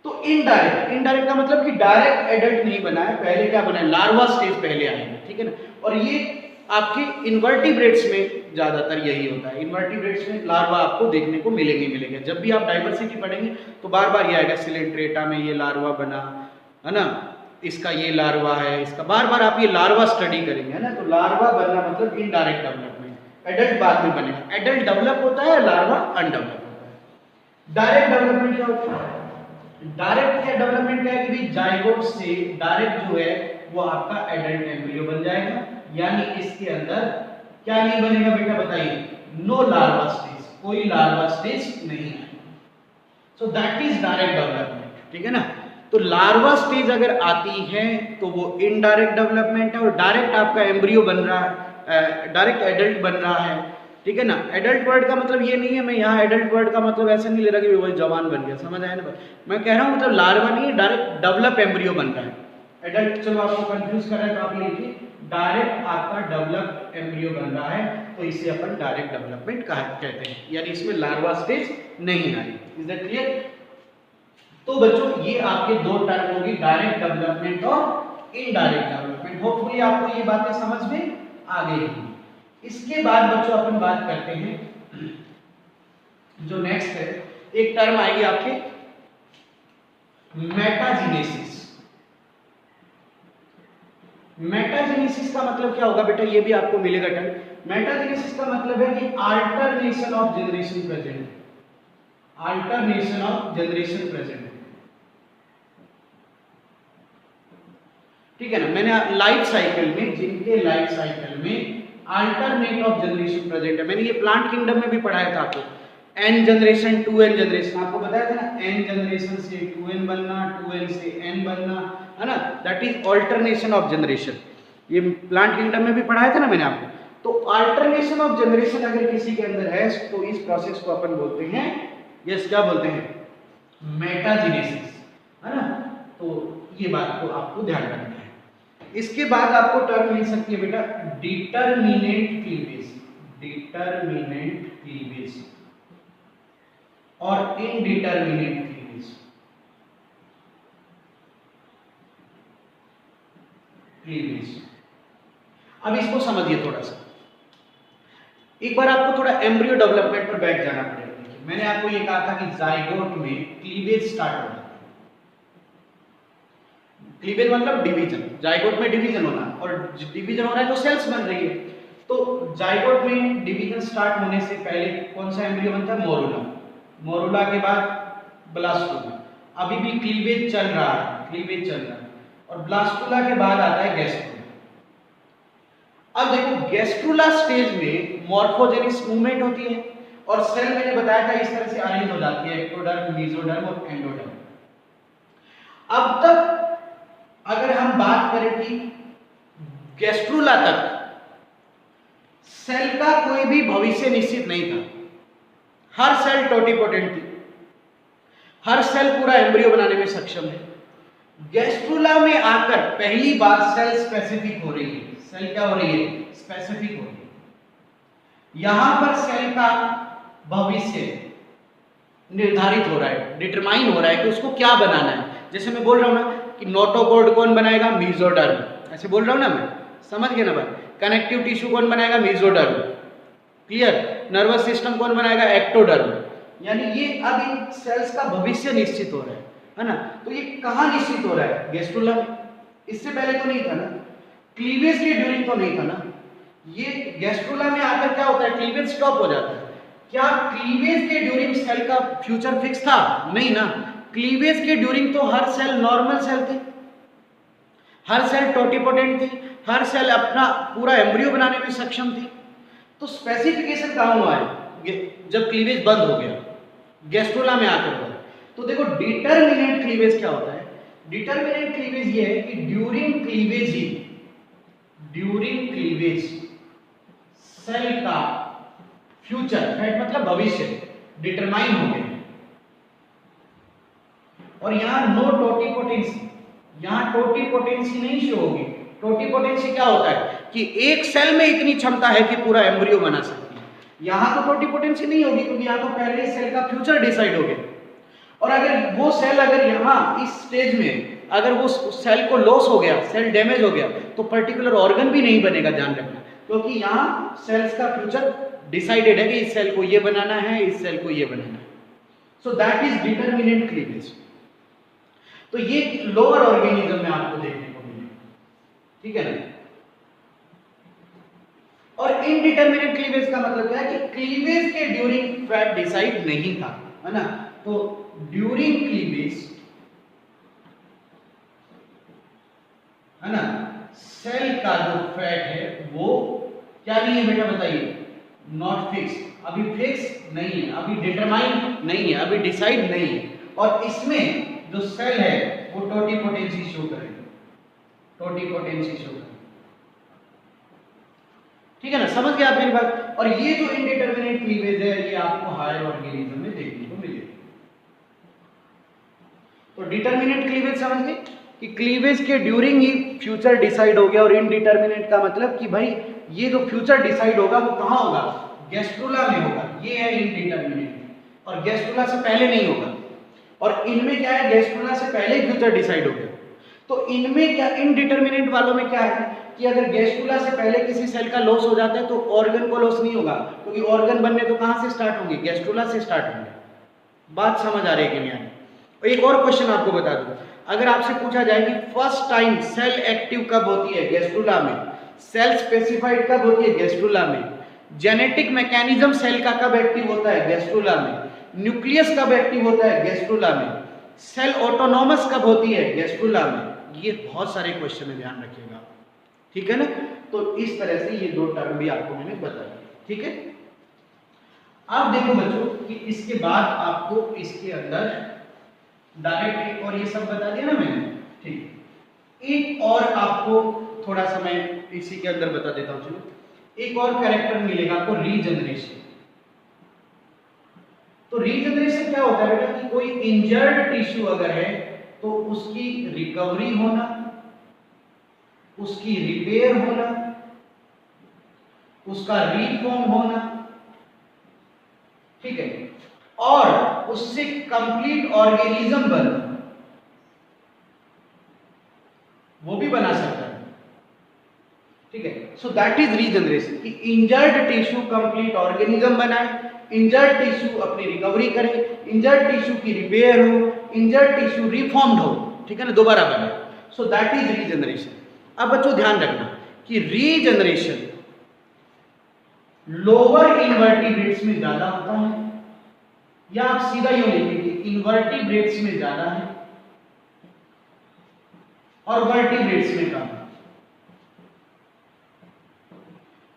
तो इनडायरेक्ट का मतलब कि डायरेक्ट एडल्ट नहीं बना है, पहले क्या बना है? लार्वा स्टेज पहले आएगा, ठीक है ना। और ये आपके इन्वर्टिब्रेट्स में ज्यादातर यही होता है। इन्वर्टिब्रेट्स में लार्वा आपको देखने को मिलेंगे। जब भी आप डाइवर्सिटी पढ़ेंगे तो बार बार ये आएगा, सिलेंट्रेटा में ये लार्वा बना है ना, इसका ये लार्वा है, इसका बार बार आप ये लार्वा स्टडी करेंगे, है ना। तो लार्वा बनना मतलब इनडायरेक्ट डेवलपमेंट, एडल्ट बाद में बनेगा। एडल्ट डेवलप होता है, लार्वा अनडेवलप होता है। डायरेक्ट डेवलपमेंट क्या होता है? डायरेक्ट डेवलपमेंट क्या है कि जाइगोट से डायरेक्ट जो है वो आपका एडल्ट एम्ब्रियो बन जाएगा, यानी इसके अंदर क्या नहीं बनेगा बेटा, बताइए? नो लार्वा स्टेज, कोई लार्वा स्टेज नहीं है। So that is direct development, ठीक है ना। तो लार्वा स्टेज अगर आती है तो वो इनडायरेक्ट डेवलपमेंट है, और डायरेक्ट आपका एम्ब्रियो बन रहा है, डायरेक्ट एडल्ट बन रहा है, ठीक है ना। एडल्ट वर्ड का मतलब ये नहीं है, मैं यहाँ एडल्ट वर्ड का मतलब ऐसा नहीं ले रहा कि वो जवान बन गया, समझ आया ना। मैं कह रहा हूँ मतलब लार्वा नहीं है, डायरेक्ट डेवलप एम्ब्रियो बन रहा है। एडल्ट चलो आपको कंफ्यूज कर रहा है तो आप लिखिए डायरेक्ट आपका डेवलप एम्ब्रियो बन रहा है, तो इसे अपन डायरेक्ट डेवलपमेंट कहते हैं, यानी इसमें लार्वा स्टेज नहीं आई। Is that clear? तो बच्चों ये आपके दो टर्म होगी, डायरेक्ट डेवलपमेंट और इनडायरेक्ट डेवलपमेंट। होपफुली आपको ये बातें समझ में आ गई होंगी। इसके बाद बच्चों अपन बात करते हैं जो नेक्स्ट है, एक टर्म आएगी आपके मेटाजेनेसिस। मेटाजेनेसिस का मतलब क्या होगा बेटा, ये भी आपको मिलेगा टर्म। मेटाजेनेसिस का मतलब है कि alternation of generation present, alternation of generation present, ठीक है ना। मैंने लाइफ साइकिल में, जिनके लाइफ साइकिल में अल्टरनेट ऑफ जनरेशन प्रेजेंट है, मैंने ये प्लांट किंगडम में भी पढ़ाया था आपको। n जनरेशन 2n जनरेशन, आपको बताया था ना, n जनरेशन से 2n बनना, 2n से n बनना, है ना, that is alternation of generation. ये प्लांट किंगडम में भी पढ़ाया था ना मैंने आपको। तो अल्टरनेशन ऑफ जनरेशन अगर किसी के अंदर है तो इस प्रोसेस को अपन बोलते हैं, यस क्या बोलते हैं? मेटाजेनेसिस, है ना। तो ये बात को आपको ध्यान रखना है। इसके बाद आपको टर्म मिल सकती है बेटा डिटरमिनेंट क्लीवेज, डिटरमिनेंट क्लीवेज और इनडिटरमिनेंट क्लीवेज। क्लीवेज अब इसको समझिए थोड़ा सा। एक बार आपको थोड़ा एम्ब्रियो डेवलपमेंट पर बैठ जाना पड़ेगा। मैंने आपको ये कहा था कि जाइगोट में क्लीवेज स्टार्ट होता है। क्लीवेज मतलब डिवीजन, जाइगोट में डिवीजन होना, और डिवीजन हो रहा है तो सेल्स बन रही है। तो जाइगोट में डिवीजन स्टार्ट होने से पहले कौन सा एम्ब्रियो बनता है? मोरुला। मोरुला के बाद ब्लास्टुला। अभी भी क्लीवेज चल रहा है, क्लीवेज चल रहा है। और ब्लास्टुला के बाद आता है गैस्ट्रुला। अब देखो गैस्ट्रुला स्टेज में मॉर्फोजेनिक्स मूवमेंट होती है और सेल मैंने बताया था इस तरह से अरेंज हो जाती है, एक्टोडर्म, मेसोडर्म और एंडोडर्म। अब तक अगर हम बात करें कि गैस्ट्रुला तक सेल का कोई भी भविष्य निश्चित नहीं था। हर सेल टोटिपोटेंट थी, हर सेल पूरा एम्ब्रियो बनाने में सक्षम है। गैस्ट्रुला में आकर पहली बार सेल स्पेसिफिक हो रही है। सेल क्या हो रही है? स्पेसिफिक हो रही है। यहां पर सेल का भविष्य निर्धारित हो रहा है, डिटरमाइन हो रहा है कि उसको क्या बनाना है। जैसे मैं बोल रहा हूं ना कि नोटोकॉर्ड कौन बनाएगा? मेसोडर्म। ऐसे बोल रहा हूं ना मैं, समझ गए ना बात। कनेक्टिव टिश्यू कौन बनाएगा? मेसोडर्म। क्लियर? नर्वस सिस्टम कौन बनाएगा? एक्टोडर्म। यानी ये अब इन सेल्स का भविष्य निश्चित हो रहा है ना। तो ये कहां निश्चित हो रहा है? गैस्ट्रुला में। इससे पहले तो नहीं था ना, क्लीवेज के ड्यूरिंग तो नहीं था ना। ये गैस्ट्रुला में आकर क्या होता है? क्लीवेज स्टॉप हो जाता है। क्या क्लीवेज के ड्यूरिंग सेल का फ्यूचर फिक्स था? नहीं ना। क्लीवेज के ड्यूरिंग तो हर सेल नॉर्मल सेल थी, हर सेल टोटिपोटेंट थी, हर सेल अपना पूरा एम्ब्रियो बनाने में सक्षम थी। तो स्पेसिफिकेशन कहां हुआ है? जब क्लीवेज बंद हो गया, गैस्ट्रुला में आकर हुआ। तो देखो डिटरमिनेंट क्लीवेज क्या होता है? डिटरमिनेंट क्लीवेज ये है कि ड्यूरिंग क्लीवेज ही, ड्यूरिंग क्लीवेज सेल का फ्यूचर, फेट मतलब भविष्य, डिटरमाइन हो गया। और यहां नो टोटिपोटेंसी, यहां टोटिपोटेंसी नहीं शो होगी। टोटिपोटेंसी क्या होता है कि एक सेल में इतनी क्षमता है कि पूरा एम्ब्रियो बना सकती है। यहां तो टोटिपोटेंसी नहीं होगी क्योंकि यहां तो पहले ही सेल का फ्यूचर डिसाइड हो गया। और अगर वो सेल अगर यहां इस स्टेज में अगर वो सेल को लॉस हो गया, सेल डैमेज हो गया, तो पर्टिकुलर ऑर्गन भी नहीं बनेगा, ध्यान रखना। क्योंकि यहां सेल्स का फ्यूचर डिसाइडेड है कि इस सेल को ये बनाना है, इस सेल को ये बनाना है। So that is determinant cleavage. तो ये लोअर ऑर्गेनिज्म में आपको देखने को मिलेगा, ठीक है ना। और इनडिटरमिनेट क्लीवेज का मतलब क्या है कि क्लीवेज के ड्यूरिंग फैट डिसाइड नहीं था, है ना। तो ड्यूरिंग क्लीवेज, है ना, सेल का जो फैट है वो क्या नहीं है बेटा? बताइए। नॉट फिक्स, अभी फिक्स नहीं है, अभी डिटरमाइन नहीं है, अभी डिसाइड नहीं है। और इसमें जो सेल है वो टोटिपोटेंसी शो करेगा, टोटिपोटेंसी शो करेगा, ठीक है ना। समझ गए आप मेरी बात? और ये जो इनडिटरमिनेट क्लीवेज है ये आपको हायर ऑर्गेनिज्म में देखने को मिलेगा। तो डिटरमिनेट क्लीवेज समझ गए कि क्लीवेज के ड्यूरिंग ही फ्यूचर डिसाइड हो गया। और इनडिटरमिनेट का मतलब कि भाई ये जो फ्यूचर डिसाइड होगा वो कहां होगा? गैस्ट्रुला में होगा। ये है इनडिटरमिनेट। और गैस्ट्रुला से पहले नहीं होगा। और इनमें क्या है? गैस्ट्रुला से पहले ही फ्यूचर डिसाइड हो गया। तो इनमें क्या, इनडिटरमिनेट वालों में क्या है कि अगर गैस्ट्रुला से पहले किसी सेल का लॉस हो जाता है तो ऑर्गन को लॉस नहीं होगा, क्योंकि ऑर्गन बनने तो कहां से स्टार्ट होंगे? गैस्ट्रुला से स्टार्ट होंगे। बात समझ आ रही है कि नहीं आ रही? एक और क्वेश्चन आपको बता दूं, अगर आपसे पूछा जाए कि फर्स्ट टाइम सेल एक्टिव कब होती है? गैस्ट्रुला में। सेल स्पेसिफाइड कब होती है? गैस्ट्रुला में। जेनेटिक मैकेनिज्म सेल का कब एक्टिव होता है? गैस्ट्रुला में। न्यूक्लियस कब एक्टिव होता है? गैस्ट्रुला में। सेल ऑटोनॉमस कब होती है? गैस्ट्रुला में। ये बहुत सारे क्वेश्चन है, ध्यान रखिएगा, ठीक है ना। तो इस तरह से ये दो टर्म भी आपको मैंने बताया, ठीक है। अब देखो बच्चों कि इसके बाद आपको इसके अंदर डायरेक्ट और ये सब बता दिया ना मैंने, ठीक। एक और आपको थोड़ा सा मैं इसी के अंदर बता देता हूं, चलो। एक और कैरेक्टर मिलेगा आपको, रीजनरेशन। तो रीजनरेशन क्या होता है बेटा कि कोई इंजर्ड टिश्यू अगर है तो उसकी रिकवरी होना, उसकी रिपेयर होना, उसका रीफॉर्म होना, ठीक है, और उससे कंप्लीट ऑर्गेनिज्म बनना, वो भी बना सकता है, ठीक है। सो दैट इज रीजनरेशन कि इंजर्ड टिश्यू कंप्लीट ऑर्गेनिज्म बनाए, इंजर्ड टिश्यू अपनी रिकवरी करे, इंजर्ड टिश्यू की रिपेयर हो, इंजर्ड टिश्यू रिफॉर्म्ड हो, ठीक है ना, दोबारा बने। So that is regeneration. अब बच्चों ध्यान रखना कि रीजनरेशन लोअर इन्वर्टिब्रेट्स में ज्यादा होता है, या आप सीधा यूं लिखेंगे इन्वर्टिब्रेट्स में ज्यादा है और वर्टिब्रेट्स में कम।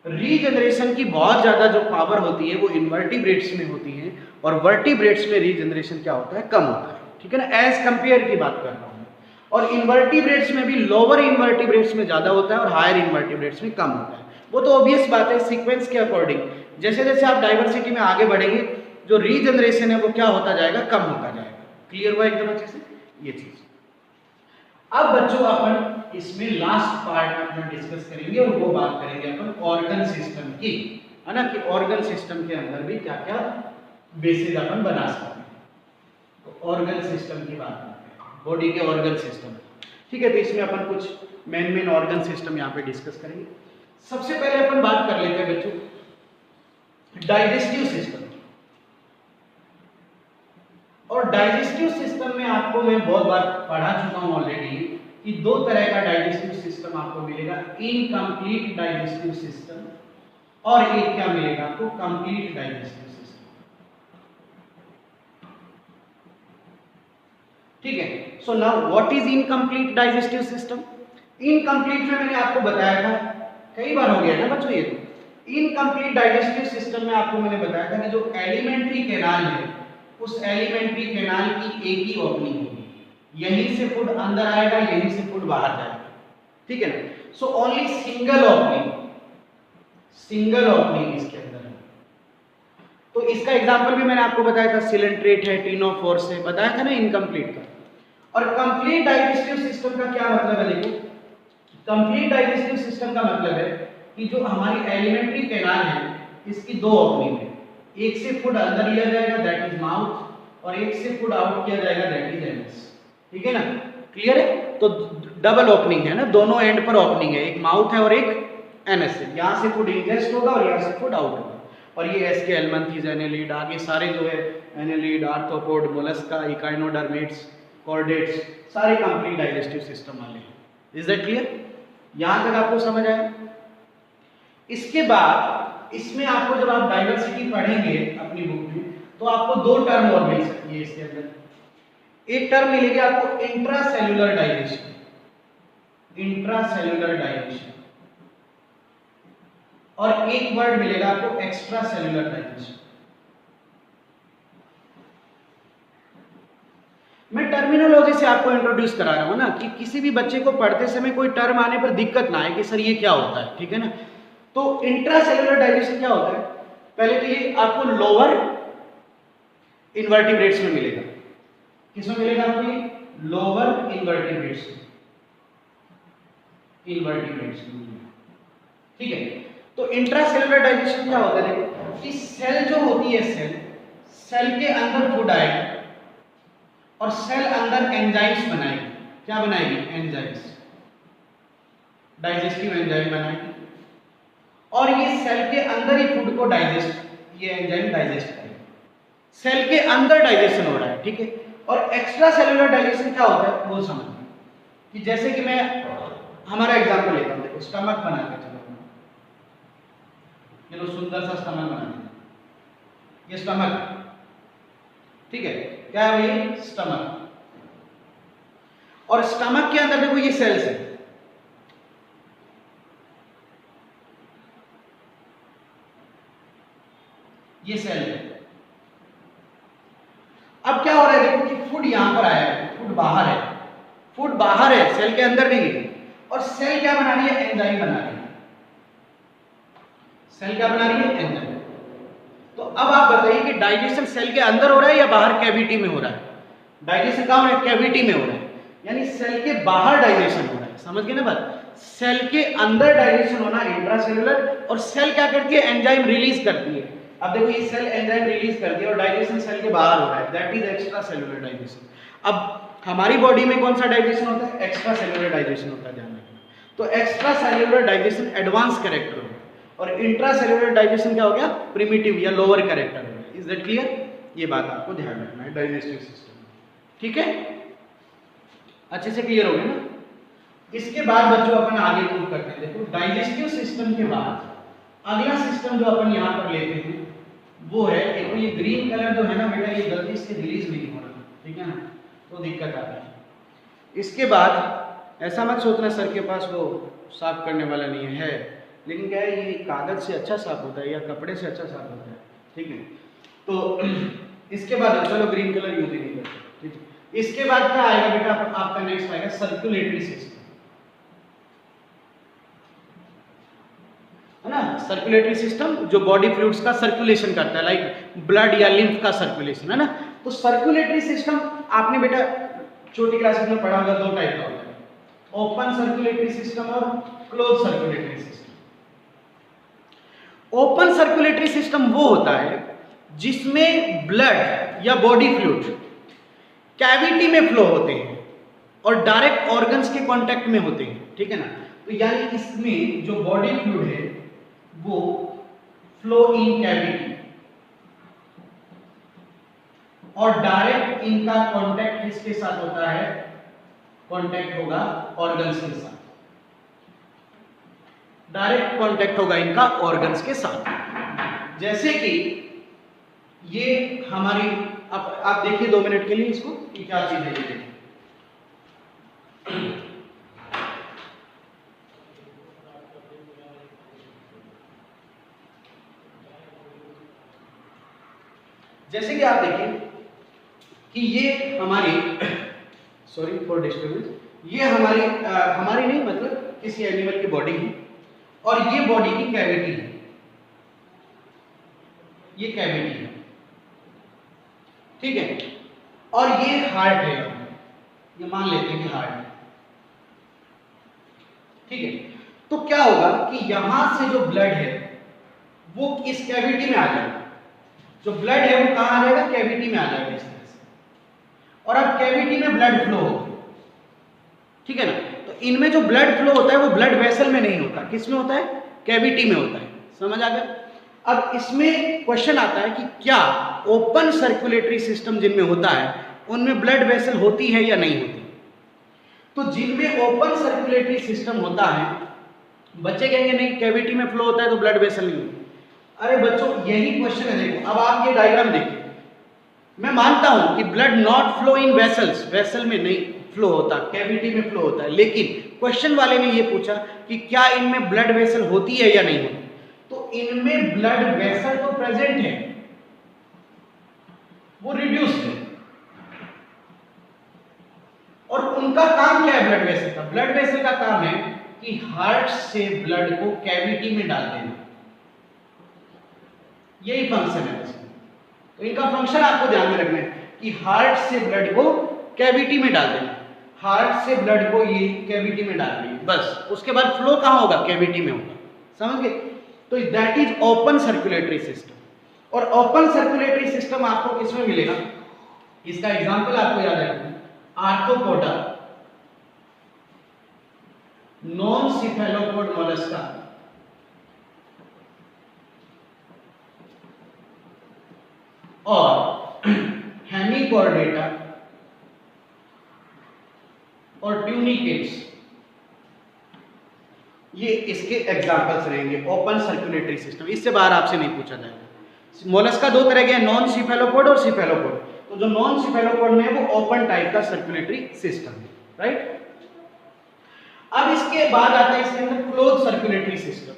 रीजनरेशन की बहुत ज्यादा जो पावर होती है वो इन्वर्टिब्रेट्स में होती है और वर्टिब्रेट्स में रीजनरेशन क्या होता है, कम होता है, ठीक है ना, एज कंपेयर की बात कर रहा हूं। और इन्वर्टिब्रेट्स में भी लोअर इन्वर्टिब्रेट्स में ज्यादा होता है और हायर इन्वर्टिब्रेट्स में कम होता है। वो तो ऑब्वियस बात है, सीक्वेंस के अकॉर्डिंग जैसे जैसे आप डाइवर्सिटी में आगे बढ़ेंगे जो रीजनरेशन है वो क्या होता जाएगा, कम होता जाएगा। क्लियर हुआ एकदम अच्छे से ये चीज। अब बच्चों अपन इसमें लास्ट पार्ट अपना डिस्कस करेंगे और वो बात करेंगे अपन ऑर्गन सिस्टम की, है ना, कि ऑर्गन सिस्टम के अंदर भी क्या क्या बेसिस अपन बना सकते हैं। तो ऑर्गन सिस्टम की बात करते हैं, बॉडी के ऑर्गन सिस्टम, ठीक है। तो इसमें अपन कुछ मेन ऑर्गन सिस्टम यहाँ पे डिस्कस करेंगे। सबसे पहले अपन बात कर लेते हैं बच्चों डाइजेस्टिव सिस्टम। और डाइजेस्टिव सिस्टम में आपको मैं बहुत बार पढ़ा चुका हूं ऑलरेडी कि दो तरह का डाइजेस्टिव सिस्टम आपको मिलेगा, इनकम्प्लीट डाइजेस्टिव सिस्टम और एक क्या मिलेगा आपको, कंप्लीट डाइजेस्टिव सिस्टम, ठीक है। So now what is incomplete digestive system. Incomplete में मैंने आपको बताया था, कई बार हो गया ना बच्चों ये, इनकम्प्लीट डाइजेस्टिव सिस्टम में आपको मैंने बताया था कि जो एलिमेंट्री कैनाल है उस एलिमेंट्री कैनाल की एक ही ओपनिंग होगी, यहीं से फूड अंदर आएगा, यहीं से फूड बाहर जाएगा, ठीक है ना। सो ओनली सिंगल ओपनिंग इसके अंदर है। तो इसका एग्जांपल भी मैंने आपको बताया था, सिलेंट्रेट है, टीनोफोर्स है, बताया था ना इनकम्प्लीट का। और कंप्लीट डाइजेस्टिव सिस्टम का क्या मतलब है, देखो कंप्लीट डाइजेस्टिव सिस्टम का मतलब है कि जो हमारी एलिमेंट्री कैनाल है इसकी दो ओपनिंग है, एक से फूड अंदर लिया जाएगा दैट इज माउथ और एक से फूड आउट किया जाएगा दैट इज एनस, ठीक है ना, क्लियर है। तो डबल ओपनिंग है ना, दोनों एंड पर ओपनिंग है, एक माउथ है और एक एनस है, यहां से फूड इंजेस्ट होगा और यहां से फूड आउट होगा। और ये एस्के एल्मंथीज, एनेलिड, आगे सारे जो है annelid, arthropod, Mollusca, echinoderms, chordates, सारे कंप्लीट डाइजेस्टिव सिस्टम वाले हैं। इज दैट क्लियर, यहां तक आपको समझ आया। इसके बाद इसमें आपको जब आप डाइवर्सिटी पढ़ेंगे अपनी बुक में तो आपको दो टर्म और मिल सकती है इसके अंदर। एक टर्म मिलेगी आपको इंट्रासेल्युलर डाइजेशन, इंट्रासेल्युलर डाइजेशन, और एक वर्ड मिलेगा आपको एक्स्ट्रा सेल्युलर डाइजेशन। मैं टर्मिनोलॉजी से आपको इंट्रोड्यूस करा रहा हूं ना, कि किसी भी बच्चे को पढ़ते समय कोई टर्म आने पर दिक्कत ना आए कि सर ये क्या होता है, ठीक है ना। तो इंट्रासेल्युलर डाइजेशन क्या होता है, पहले तो ये आपको लोअर इन्वर्टिब्रेट्स में मिलेगा। किसमें मिलेगा आपको ये, लोअर इन्वर्टिब्रेट्स में, ठीक है। तो इंट्रासेल्युलर डाइजेशन क्या होता है, देखो कि सेल जो होती है, सेल के अंदर फूड आएगा और सेल अंदर एंजाइम्स बनाएगी। क्या बनाएगी, एंजाइम्स, डाइजेस्टिव एंजाइम बनाएगी और ये सेल के अंदर ही फूड को डाइजेस्ट, ये एंजाइम डाइजेस्ट करेगा। सेल के अंदर डाइजेशन हो रहा है, ठीक है। और एक्स्ट्रा सेलुलर डाइजेशन क्या होता है वो समझिए, कि जैसे कि मैं हमारा एग्जांपल लेता हूं, देखो स्टमक बना के चलो, ये लो सुंदर सा स्टमक बना दिया, ये स्टमक, ठीक है, क्या है ये स्टमक। और स्टमक के अंदर देखो ये सेल्स है, ये सेल है। अब क्या हो रहा है, देखो कि फूड यहां पर आया है, फूड बाहर है, फूड बाहर है, सेल के अंदर नहीं है। और सेल क्या बना रही है, एंजाइम बना रही है। सेल क्या बना रही है, एंजाइम। तो अब आप बताइए कि डाइजेशन सेल के अंदर हो रहा है या बाहर कैविटी में हो रहा है? डाइजेशन कहाँ हो रहा है? कैविटी में हो रहा है, यानी सेल के बाहर डाइजेशन हो रहा है। समझ गए ना बात? सेल के अंदर डाइजेशन होना इंट्रासेलुलर, और सेल क्या करती है? एंजाइम रिलीज करती है। अब देखो ये सेल एंजाइम रिलीज करती है और डाइजेशन सेल के बाहर हो रहा है, that is extra cellular digestion. अब हमारी बॉडी में कौन सा डाइजेशन होता है? एक्स्ट्रा सेलुलर डाइजेशन होता है, ध्यान रखना। तो extra cellular digestion advance character हो, और इंट्रा सेलुलर डाइजेशन क्या हो गया? प्रिमिटिव या लोअर कैरेक्टर हो गया। Is that clear? ये बात आपको ध्यान रखना है डाइजेस्टिव सिस्टम, ठीक है? अच्छे से क्लियर हो गया ना? इसके बाद बच्चों अपन आगे मूव करते हैं। देखो डाइजेस्टिव सिस्टम के बाद अगला सिस्टम जो अपन यहाँ पर लेते हैं वो है, एक ये ग्रीन कलर जो है ना बेटा, ये गलती से रिलीज नहीं हो रहा, ठीक है ना, तो दिक्कत आती है। इसके बाद ऐसा मत सोचना सर के पास वो साफ करने वाला नहीं है, लेकिन क्या है ये कागज से अच्छा साफ होता है या कपड़े से अच्छा साफ होता है, ठीक है? तो इसके बाद चलो ग्रीन कलर यूज ही नहीं करते, ठीक है? इसके बाद क्या आएगा बेटा? आपका नेक्स्ट आएगा सर्कुलेटरी सिस्टम, है ना? सर्कुलेटरी सिस्टम जो बॉडी फ्लूइड्स का सर्कुलेशन करता है, लाइक ब्लड या लिम्फ का सर्कुलेशन, है ना? तो सर्कुलेटरी सिस्टम आपने बेटा छोटी क्लासेस में पढ़ा होगा, दो टाइप का होता है, ओपन सर्कुलेटरी सिस्टम और close circulatory system. Open circulatory system वो होता है जिसमें ब्लड या बॉडी फ्लूइड कैविटी में फ्लो होते हैं और डायरेक्ट ऑर्गन्स के कांटेक्ट में होते हैं, ठीक है ना? तो यानी इसमें जो बॉडी फ्लूइड है वो फ्लो इन कैविटी और डायरेक्ट इनका कांटेक्ट किसके साथ होता है? कांटेक्ट होगा ऑर्गन्स के साथ, डायरेक्ट कांटेक्ट होगा इनका ऑर्गन्स के साथ। जैसे कि ये हमारी, आप देखिए 2 मिनट के लिए इसको कि क्या चीज है ये। जैसे कि आप देखिए कि ये हमारी सॉरी फॉर डिस्टर्बेंस, ये हमारी नहीं, मतलब किसी एनिमल की बॉडी है और ये बॉडी की कैविटी है, ये कैविटी है, ठीक है? और ये हार्ट है, ये मान लेते हैं कि हार्ट है, ठीक है? तो क्या होगा कि यहां से जो ब्लड है वो इस कैविटी में आ जाएगा, जो ब्लड है वो कहां आ जाएगा? कैविटी में आ जाएगा इस तरह से, और अब कैविटी में ब्लड फ्लो होगा, ठीक है ना? तो इनमें जो ब्लड फ्लो होता है वो ब्लड वेसल में नहीं होता, किस में होता है? कैविटी में होता है। समझ आ गया? अब इसमें क्वेश्चन आता है कि क्या ओपन सर्कुलेटरी सिस्टम जिनमें होता है उनमें ब्लड वेसल होती है या नहीं होती? तो जिनमें ओपन सर्कुलेटरी सिस्टम होता है, बच्चे कहेंगे नहीं कैविटी में फ्लो होता है तो ब्लड वेसल नहीं होती। अरे बच्चों यही क्वेश्चन है, देखो अब आप ये डायग्राम देखिए, मैं मानता हूं कि blood not flow in vessels, vessel में नहीं फ्लो होता, कैविटी में फ्लो होता है, लेकिन क्वेश्चन वाले ने ये पूछा कि क्या इनमें ब्लड वेसल होती है या नहीं होती? तो इनमें ब्लड वेसल तो प्रेजेंट है, वो रिड्यूस्ड है, और उनका काम क्या है? ब्लड वेसल का, ब्लड वेसल का काम है कि हार्ट से ब्लड को कैविटी में डाल देना, यही फंक्शन है इसमें। तो इनका फंक्शन आपको ध्यान में रखना है कि हार्ट से ब्लड को कैविटी में डाल देना, हार्ट से ब्लड को ये कैविटी में डाल देंगे, बस उसके बाद फ्लो कहां होगा? कैविटी में होगा। समझ गए? तो that is open circulatory system. और ओपन सर्कुलेटरी सिस्टम आपको किसमें मिलेगा? इसका एग्जांपल आपको याद है, आर्थ्रोपोडा, नॉन सिफेलोपोड मोलस्का, और हेमिकॉर्डेटा और ट्यूनिकेट्स, ये इसके एग्जांपल्स रहेंगे ओपन सर्कुलेटरी सिस्टम। इससे बाहर आपसे नहीं पूछा जाएगा। मोलस्का दो तरह के हैं, नॉन सिफेलोपोड और सिफेलोपोड। तो जो नॉन सिफेलोपोड में है वो ओपन टाइप का सर्कुलेटरी सिस्टम है, राइट? अब इसके बाद आता है इसके अंदर क्लोज सर्कुलेटरी सिस्टम।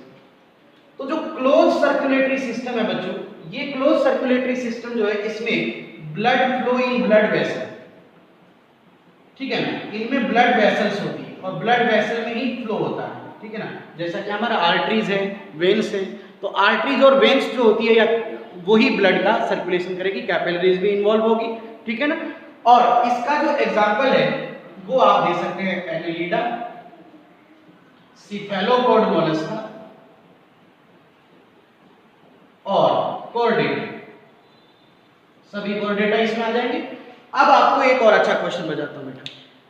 तो जो क्लोज सर्कुलेटरी सिस्टम है बच्चों, ये क्लोज सर्कुलेटरी सिस्टम जो है इसमें blood flow in blood vessel, ठीक है ना? इनमें ब्लड वेसल्स होती है और ब्लड वेसल में ही फ्लो होता है, ठीक है ना? जैसा कि हमारा आर्टरीज है, वेन्स है, तो आर्टरीज और वेन्स जो होती है या वही ब्लड का सर्कुलेशन करेगी, कैपिलरीज भी इन्वॉल्व होगी, ठीक है ना। और इसका जो एग्जाम्पल है वो आप दे सकते हैं एनेलिडा, सिफेलोपोड मोलस्का और कॉर्डेटा, सभी कॉर्डेटा इसमें आ जाएंगे। अब आपको एक और अच्छा क्वेश्चन बताता हूं बेटा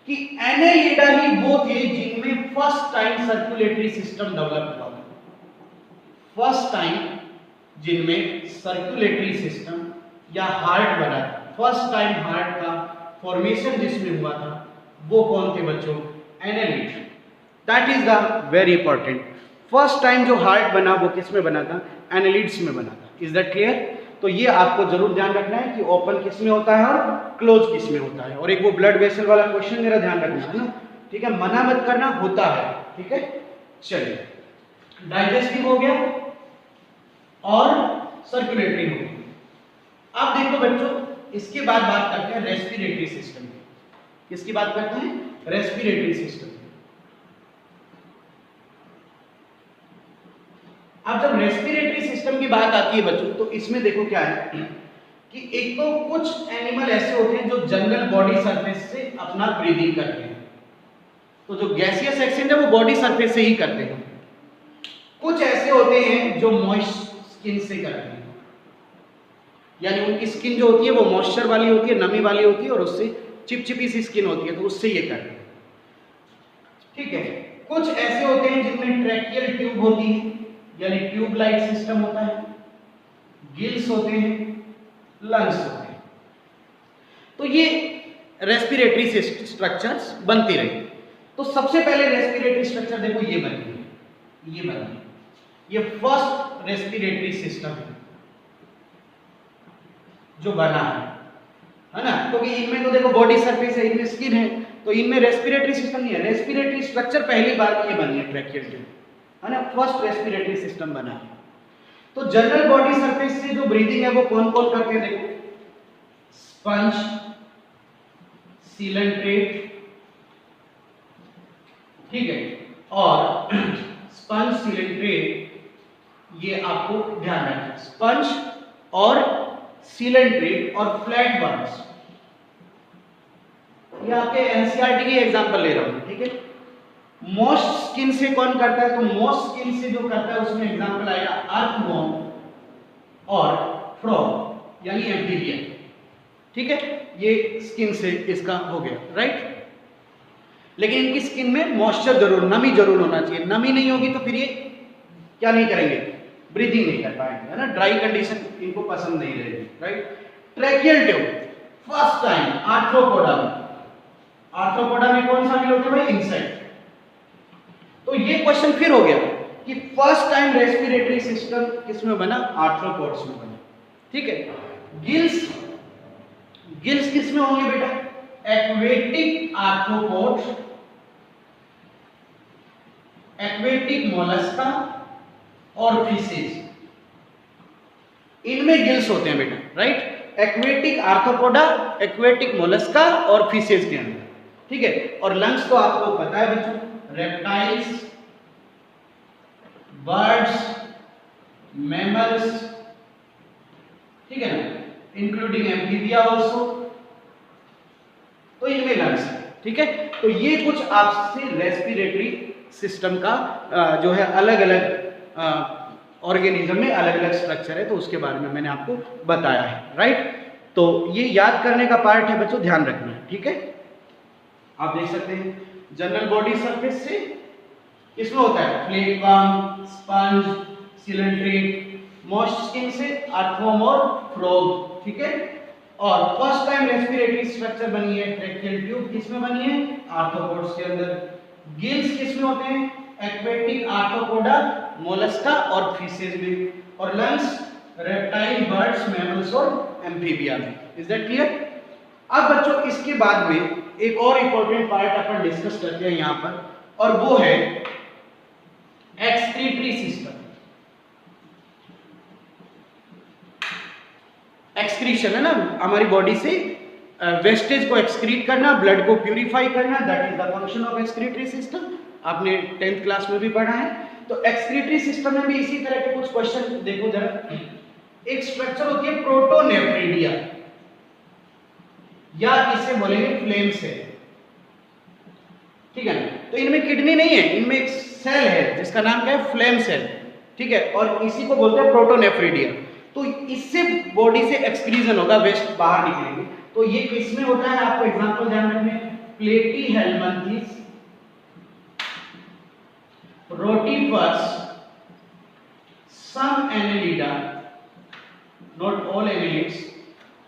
कि एनेलिडा ही वो थे जिनमें first time circulatory system develop हुआ था, फर्स्ट टाइम जिनमें सर्कुलेटरी सिस्टम या हार्ट बना था, फर्स्ट टाइम हार्ट का फॉर्मेशन जिसमें हुआ था वो कौन थे बच्चों? Annelid. That is the very important. First time जो हार्ट बना वो किस में बना था? एनेलिड्स में बना था। Is that clear? तो ये आपको जरूर ध्यान रखना है कि ओपन किस में होता है और क्लोज किस में होता है। और एक वो ब्लड वेसल वाला क्वेश्चन मेरा ध्यान रखना है ना, ठीक है, मना मत करना, होता है, ठीक है। चलिए, डाइजेस्टिव हो गया और सर्कुलेटरी हो गया। अब देखो बच्चों, इसके बाद बात करते हैं रेस्पिरेटरी सिस्टम की। किसकी बात करते हैं? Respiratory system. अब जब रेस्पिरेटरी सिस्टम की बात आती है बच्चों, तो इसमें देखो क्या है कि एक तो कुछ एनिमल ऐसे होते हैं जो जनरल बॉडी सरफेस से अपना ब्रीदिंग करते हैं, तो जो गैसियस एक्सचेंज है वो बॉडी सरफेस से ही करते हैं। कुछ ऐसे होते हैं जो मॉइस्ट स्किन से करते हैं, यानी उनकी स्किन जो होती है वो मॉइस्चर वाली होती है, नमी वाली होती है और उससे चिपचिपी सी स्किन होती है, तो उससे ये करते हैं, ठीक है। कुछ ऐसे होते हैं जिनमें ट्रैकियल ट्यूब होती है, यानी ट्यूब लाइक सिस्टम होता है, गिल्स होते हैं, लंग्स होते हैं। तो ये रेस्पिरेटरी स्ट्रक्चर्स बनती रही। तो सबसे पहले रेस्पिरेटरी स्ट्रक्चर देखो ये बनी है, ये बनी है, ये फर्स्ट रेस्पिरेटरी सिस्टम है जो बना है ना। क्योंकि इनमें तो देखो बॉडी सरफेस है, इनमें स्किन है, तो इनमें रेस्पिरेटरी सिस्टम नहीं है। रेस्पिरेटरी स्ट्रक्चर पहली बार ये बनी है, ट्रैकियल ट्यूब, है ना, फर्स्ट रेस्पिरेटरी सिस्टम बना है। तो जनरल बॉडी सरफेस से जो ब्रीदिंग है वो कौन कौन करते हैं? देखो, स्पंज, सीलेंट्रेट, ठीक है, और स्पंज, सीलेंट्रेट, ये आपको ध्यान रखना है। स्पंज और सीलेंट्रेट और फ्लैट बर्ड्स, ये आपके एनसीईआरटी की एग्जांपल ले रहा हूं, ठीक है। मोस्ट स्किन से कौन करता है? तो मोस्ट स्किन से जो करता है उसमें एग्जांपल आएगा अर्थवॉर्म और फ्रॉग, यानी एम्फीबिया, ठीक है। ये स्किन से इसका हो गया, राइट। लेकिन इनकी स्किन में मॉइस्चर जरूर, नमी जरूर होना चाहिए। नमी नहीं होगी तो फिर ये क्या नहीं करेंगे? ब्रीदिंग नहीं कर पाएंगे, है ना, ड्राई कंडीशन इनको पसंद नहीं रहेगी, right. Tracheal tube first time arthropoda में, आर्थ्रोपोडा में कौन शामिल होते हैं भाई? इंसेक्ट। तो ये क्वेश्चन फिर हो गया कि फर्स्ट टाइम रेस्पिरेटरी सिस्टम किसमें बना? आर्थ्रोपोड्स में बना, ठीक है। गिल्स, गिल्स किसमें होंगे बेटा? एक्वेटिक आर्थ्रोपोड्स, एक्वेटिक मोलस्का और फिशेज, इनमें गिल्स होते हैं बेटा, right. Aquatic arthropoda, aquatic Mollusca और फिशेज के अंदर, ठीक है। और लंग्स तो आपको पता है बच्चों, रेप्टाइल्स, बर्ड्स, मैमल्स, ठीक है ना, इंक्लूडिंग एम्फीबिया ऑल्सो, तो इनमें लंग्स है, ठीक है। तो ये कुछ आपसे रेस्पिरेटरी सिस्टम का जो है अलग अलग ऑर्गेनिज्म में अलग अलग स्ट्रक्चर है, तो उसके बारे में मैंने आपको बताया है, राइट। तो ये याद करने का पार्ट है बच्चों, ध्यान रखना है, ठीक है। आप देख सकते हैं जनरल बॉडी सरफेस से किसमें होता है? फ्लेटवर्म, स्पंज, सीलेंट्रेट, मॉइस्ट स्किन से अर्थवॉर्म और फ्रॉग, ठीक है। और फर्स्ट टाइम रेस्पिरेटरी स्ट्रक्चर बनी है ट्रैकियल ट्यूब, किसमें बनी है? आर्थ्रोपोड्स के अंदर। गिल्स किसमें होते हैं? एक्वेटिक आर्थ्रोपोडा, मोलस्का और फिशेज में। और लंग्स रेप्टाइल, बर्ड्स, मैमल्स और एम्फीबिया में। Is that clear? अब बच्चों इसके बाद में एक और इंपॉर्टेंट पार्ट अपन डिस्कस करते हैं यहां पर, और वो है एक्सक्रीटरी सिस्टम। एक्सक्रीशन है ना, हमारी बॉडी से वेस्टेज को एक्सक्रीट करना, ब्लड को प्यूरिफाई करना, that is the function of excretory system. आपने 10th क्लास में भी पढ़ा है। तो एक्सक्रीटरी सिस्टम में भी इसी तरह के कुछ क्वेश्चन देखो जरा। एक स्ट्रक्चर होती है प्रोटोनेफ्रिडिया, या इसे बोलेंगे फ्लेम सेल, ठीक है ना। तो इनमें किडनी नहीं है, इनमें एक सेल है जिसका नाम क्या है, फ्लेम सेल, ठीक है, और इसी को बोलते हैं प्रोटोनेफ्रिडिया। तो इससे बॉडी से एक्सक्रीजन होगा, वेस्ट बाहर निकलेंगे। तो ये किसमें होता है, आपको एग्जांपल ध्यान रखने, Platyhelminthes, rotifers, some Annelida, not all annelids,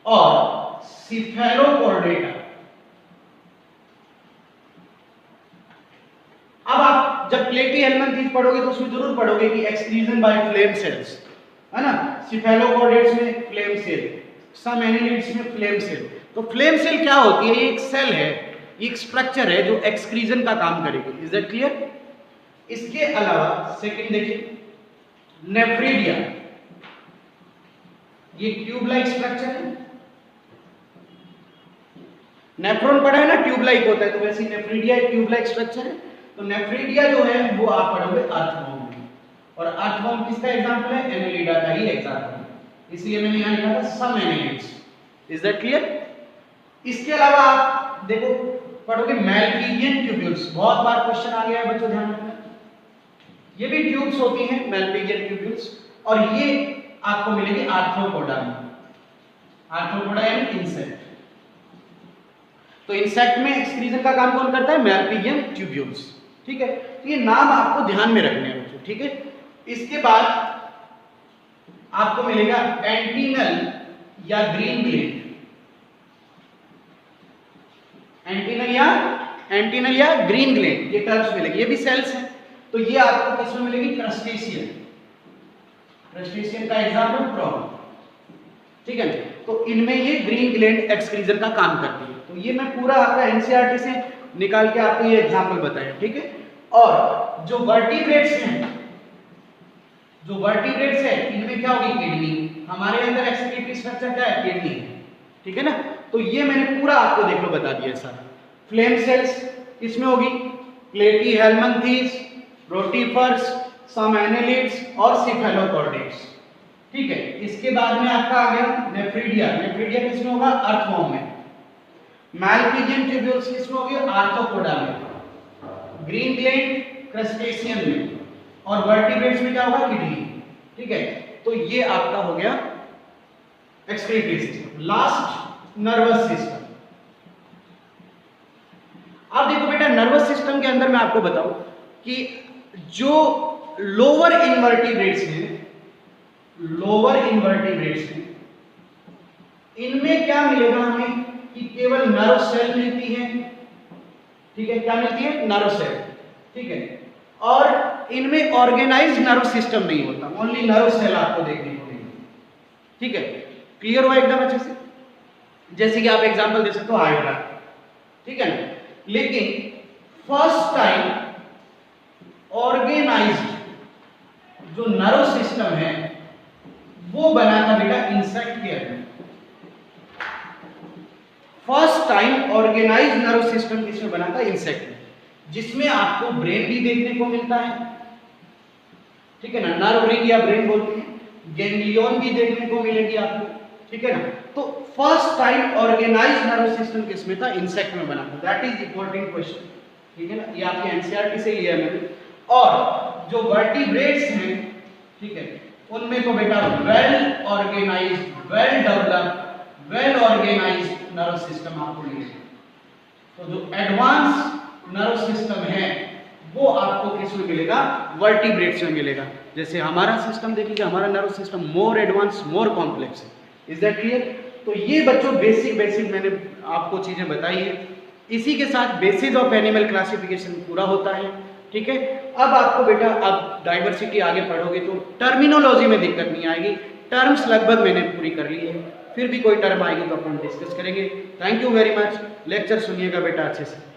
और सिफेलोकॉर्डेटा। अब आप जब प्लेटीहेल्मिन्थेस पढ़ोगे तो उसमें जरूर पढ़ोगे कि एक्सक्रीजन बाय फ्लेम सेल्स, है ना। सिफेलोकॉर्डेट्स में फ्लेम सेल, सम एनेलिड्स में फ्लेम सेल। तो फ्लेम सेल क्या होती है, ये एक सेल है, एक स्ट्रक्चर है जो एक्सक्रीजन का काम करेगी। Is that clear. इसके अलावा सेकंड देखिए, नेफ्रिडिया, ये ट्यूब लाइक स्ट्रक्चर है। नेफ्रॉन पढ़ा है ना, ट्यूब लाइक होता है, तो वैसे नेफ्रिडिया एक ट्यूब लाइक स्ट्रक्चर है। तो नेफ्रिडिया जो है वो आप पढ़ोगे अर्थवॉर्म में, और अर्थवॉर्म किसका एग्जांपल है, एनेलिडा का ही एग्जांपल है, इसलिए मैंने यहां लिखा था सम एनेलिड्स। Is that clear. इसके अलावा आप देखो पढ़ोगे मैलपिगियन ट्यूब्यूल्स, बहुत बार क्वेश्चन आ गया है बच्चों, ध्यान रखना। ये भी ट्यूब्स होती हैं मैलपिगियन ट्यूब्यूल्स, और ये आपको मिलेगी आर्थ्रोपोडा में। आर्थ्रोपोडा यानी इंसेक्ट। तो इंसेक्ट में एक्सक्रीजन का काम कौन करता है, मैलपिगियन ट्यूब्यूल्स, ठीक है। तो ये नाम आपको ध्यान में रखने हैं बच्चों, ठीक है। इसके बाद आपको मिलेगा एंटीनल या ग्रीन ग्लैंड, एंटीनल या ग्रीन ग्लैंड, ये टर्म्स मिलेगी। ये भी सेल्स हैं। तो ये आपको किसमें मिलेगी, क्रस्टेशियन। क्रस्टेशियन का एग्जांपल प्रॉन, ठीक है। तो इनमें ये ग्रीन ग्लैंड एक्सक्रीजन का काम करती है। तो ये मैं पूरा आपका एनसीईआरटी से निकाल के आपको ये एग्जांपल बताया, ठीक है। और जो वर्टिब्रेट्स हैं, जो वर्टिब्रेट्स है, इनमें क्या होगी, किडनी। हमारे अंदर एक्सक्रीटरी स्ट्रक्चर क्या है, किडनी, ठीक है ना। तो ये मैंने पूरा आपको देख लो बता दिया सारा। फ्लेम सेल्स किसमें होगी, प्लेटीहेल्मिन्थेस, रोटिफर्स, सम एनेलिड्स और सिफेलोकॉर्डेट्स, ठीक है। इसके बाद में आपका आ गया नेफ्रिडिया। नेफ्रिडिया किसमें होगा, अर्थवॉर्म में। मैलपिगियन ट्यूब्यूल्स किसमें होगी, आर्थ्रोपोडा में। ग्रीन ग्लैंड क्रस्टेशियन में, और वर्टिब्रेट्स में क्या होगा, किडनी, ठीक है। तो ये आपका हो गया excretory system. Last nervous system. अब देखो बेटा, नर्वस सिस्टम के अंदर मैं आपको बताऊं कि जो लोअर इनवर्टिब्रेट्स हैं, लोअर इनवर्टिब्रेट्स हैं, इनमें क्या मिलेगा हमें कि केवल नर्व सेल मिलती है, ठीक है। क्या मिलती है, नर्व सेल, ठीक है। और इनमें ऑर्गेनाइज्ड नर्व सिस्टम नहीं होता, ओनली नर्व सेल आपको देखने को मिलेगी, ठीक है। क्लियर हुआ एकदम अच्छे से। जैसे कि आप एग्जांपल दे सकते हो हाइड्रा, ठीक है ना। लेकिन फर्स्ट टाइम ऑर्गेनाइज्ड जो नर्व सिस्टम है वो बना था बेटा इंसेक्ट के अंदर। First time organized nerve system किसमें बना था, इंसेक्ट में, जिसमें आपको ब्रेन भी देखने को मिलता है, ठीक है ना। नर्व रिंग या ब्रेन बोलते हैं, गैंग्लियन भी देखने को मिलेगी आपको, ठीक है ना। तो first time organized nerve system किसमें था, इंसेक्ट में बना था। दैट इज इंपॉर्टेंट क्वेश्चन, ठीक है ना। ये आपके एनसीईआरटी से लिया मैंने। और जो वर्टिब्रेट्स हैं, ठीक है, उनमें तो बेटा well organized, well developed, well organized nerve system आपको मिलेगा। तो जो एडवांस नर्व सिस्टम है वो आपको किसमें मिलेगा, वर्टिब्रेट्स में मिलेगा। जैसे हमारा सिस्टम देख लीजिए, हमारा nerve system more advance, more complex है। Is that clear. तो ये बच्चों बेसिक मैंने आपको चीजें बताई है। इसी के साथ बेसिस ऑफ एनिमल क्लासिफिकेशन पूरा होता है, ठीक है। अब आपको बेटा, अब डाइवर्सिटी आगे पढ़ोगे तो टर्मिनोलॉजी में दिक्कत नहीं आएगी। टर्म्स लगभग मैंने पूरी कर ली है, फिर भी कोई टर्म आएगी तो अपन डिस्कस करेंगे। Thank you very much. Lecture सुनिएगा बेटा अच्छे से।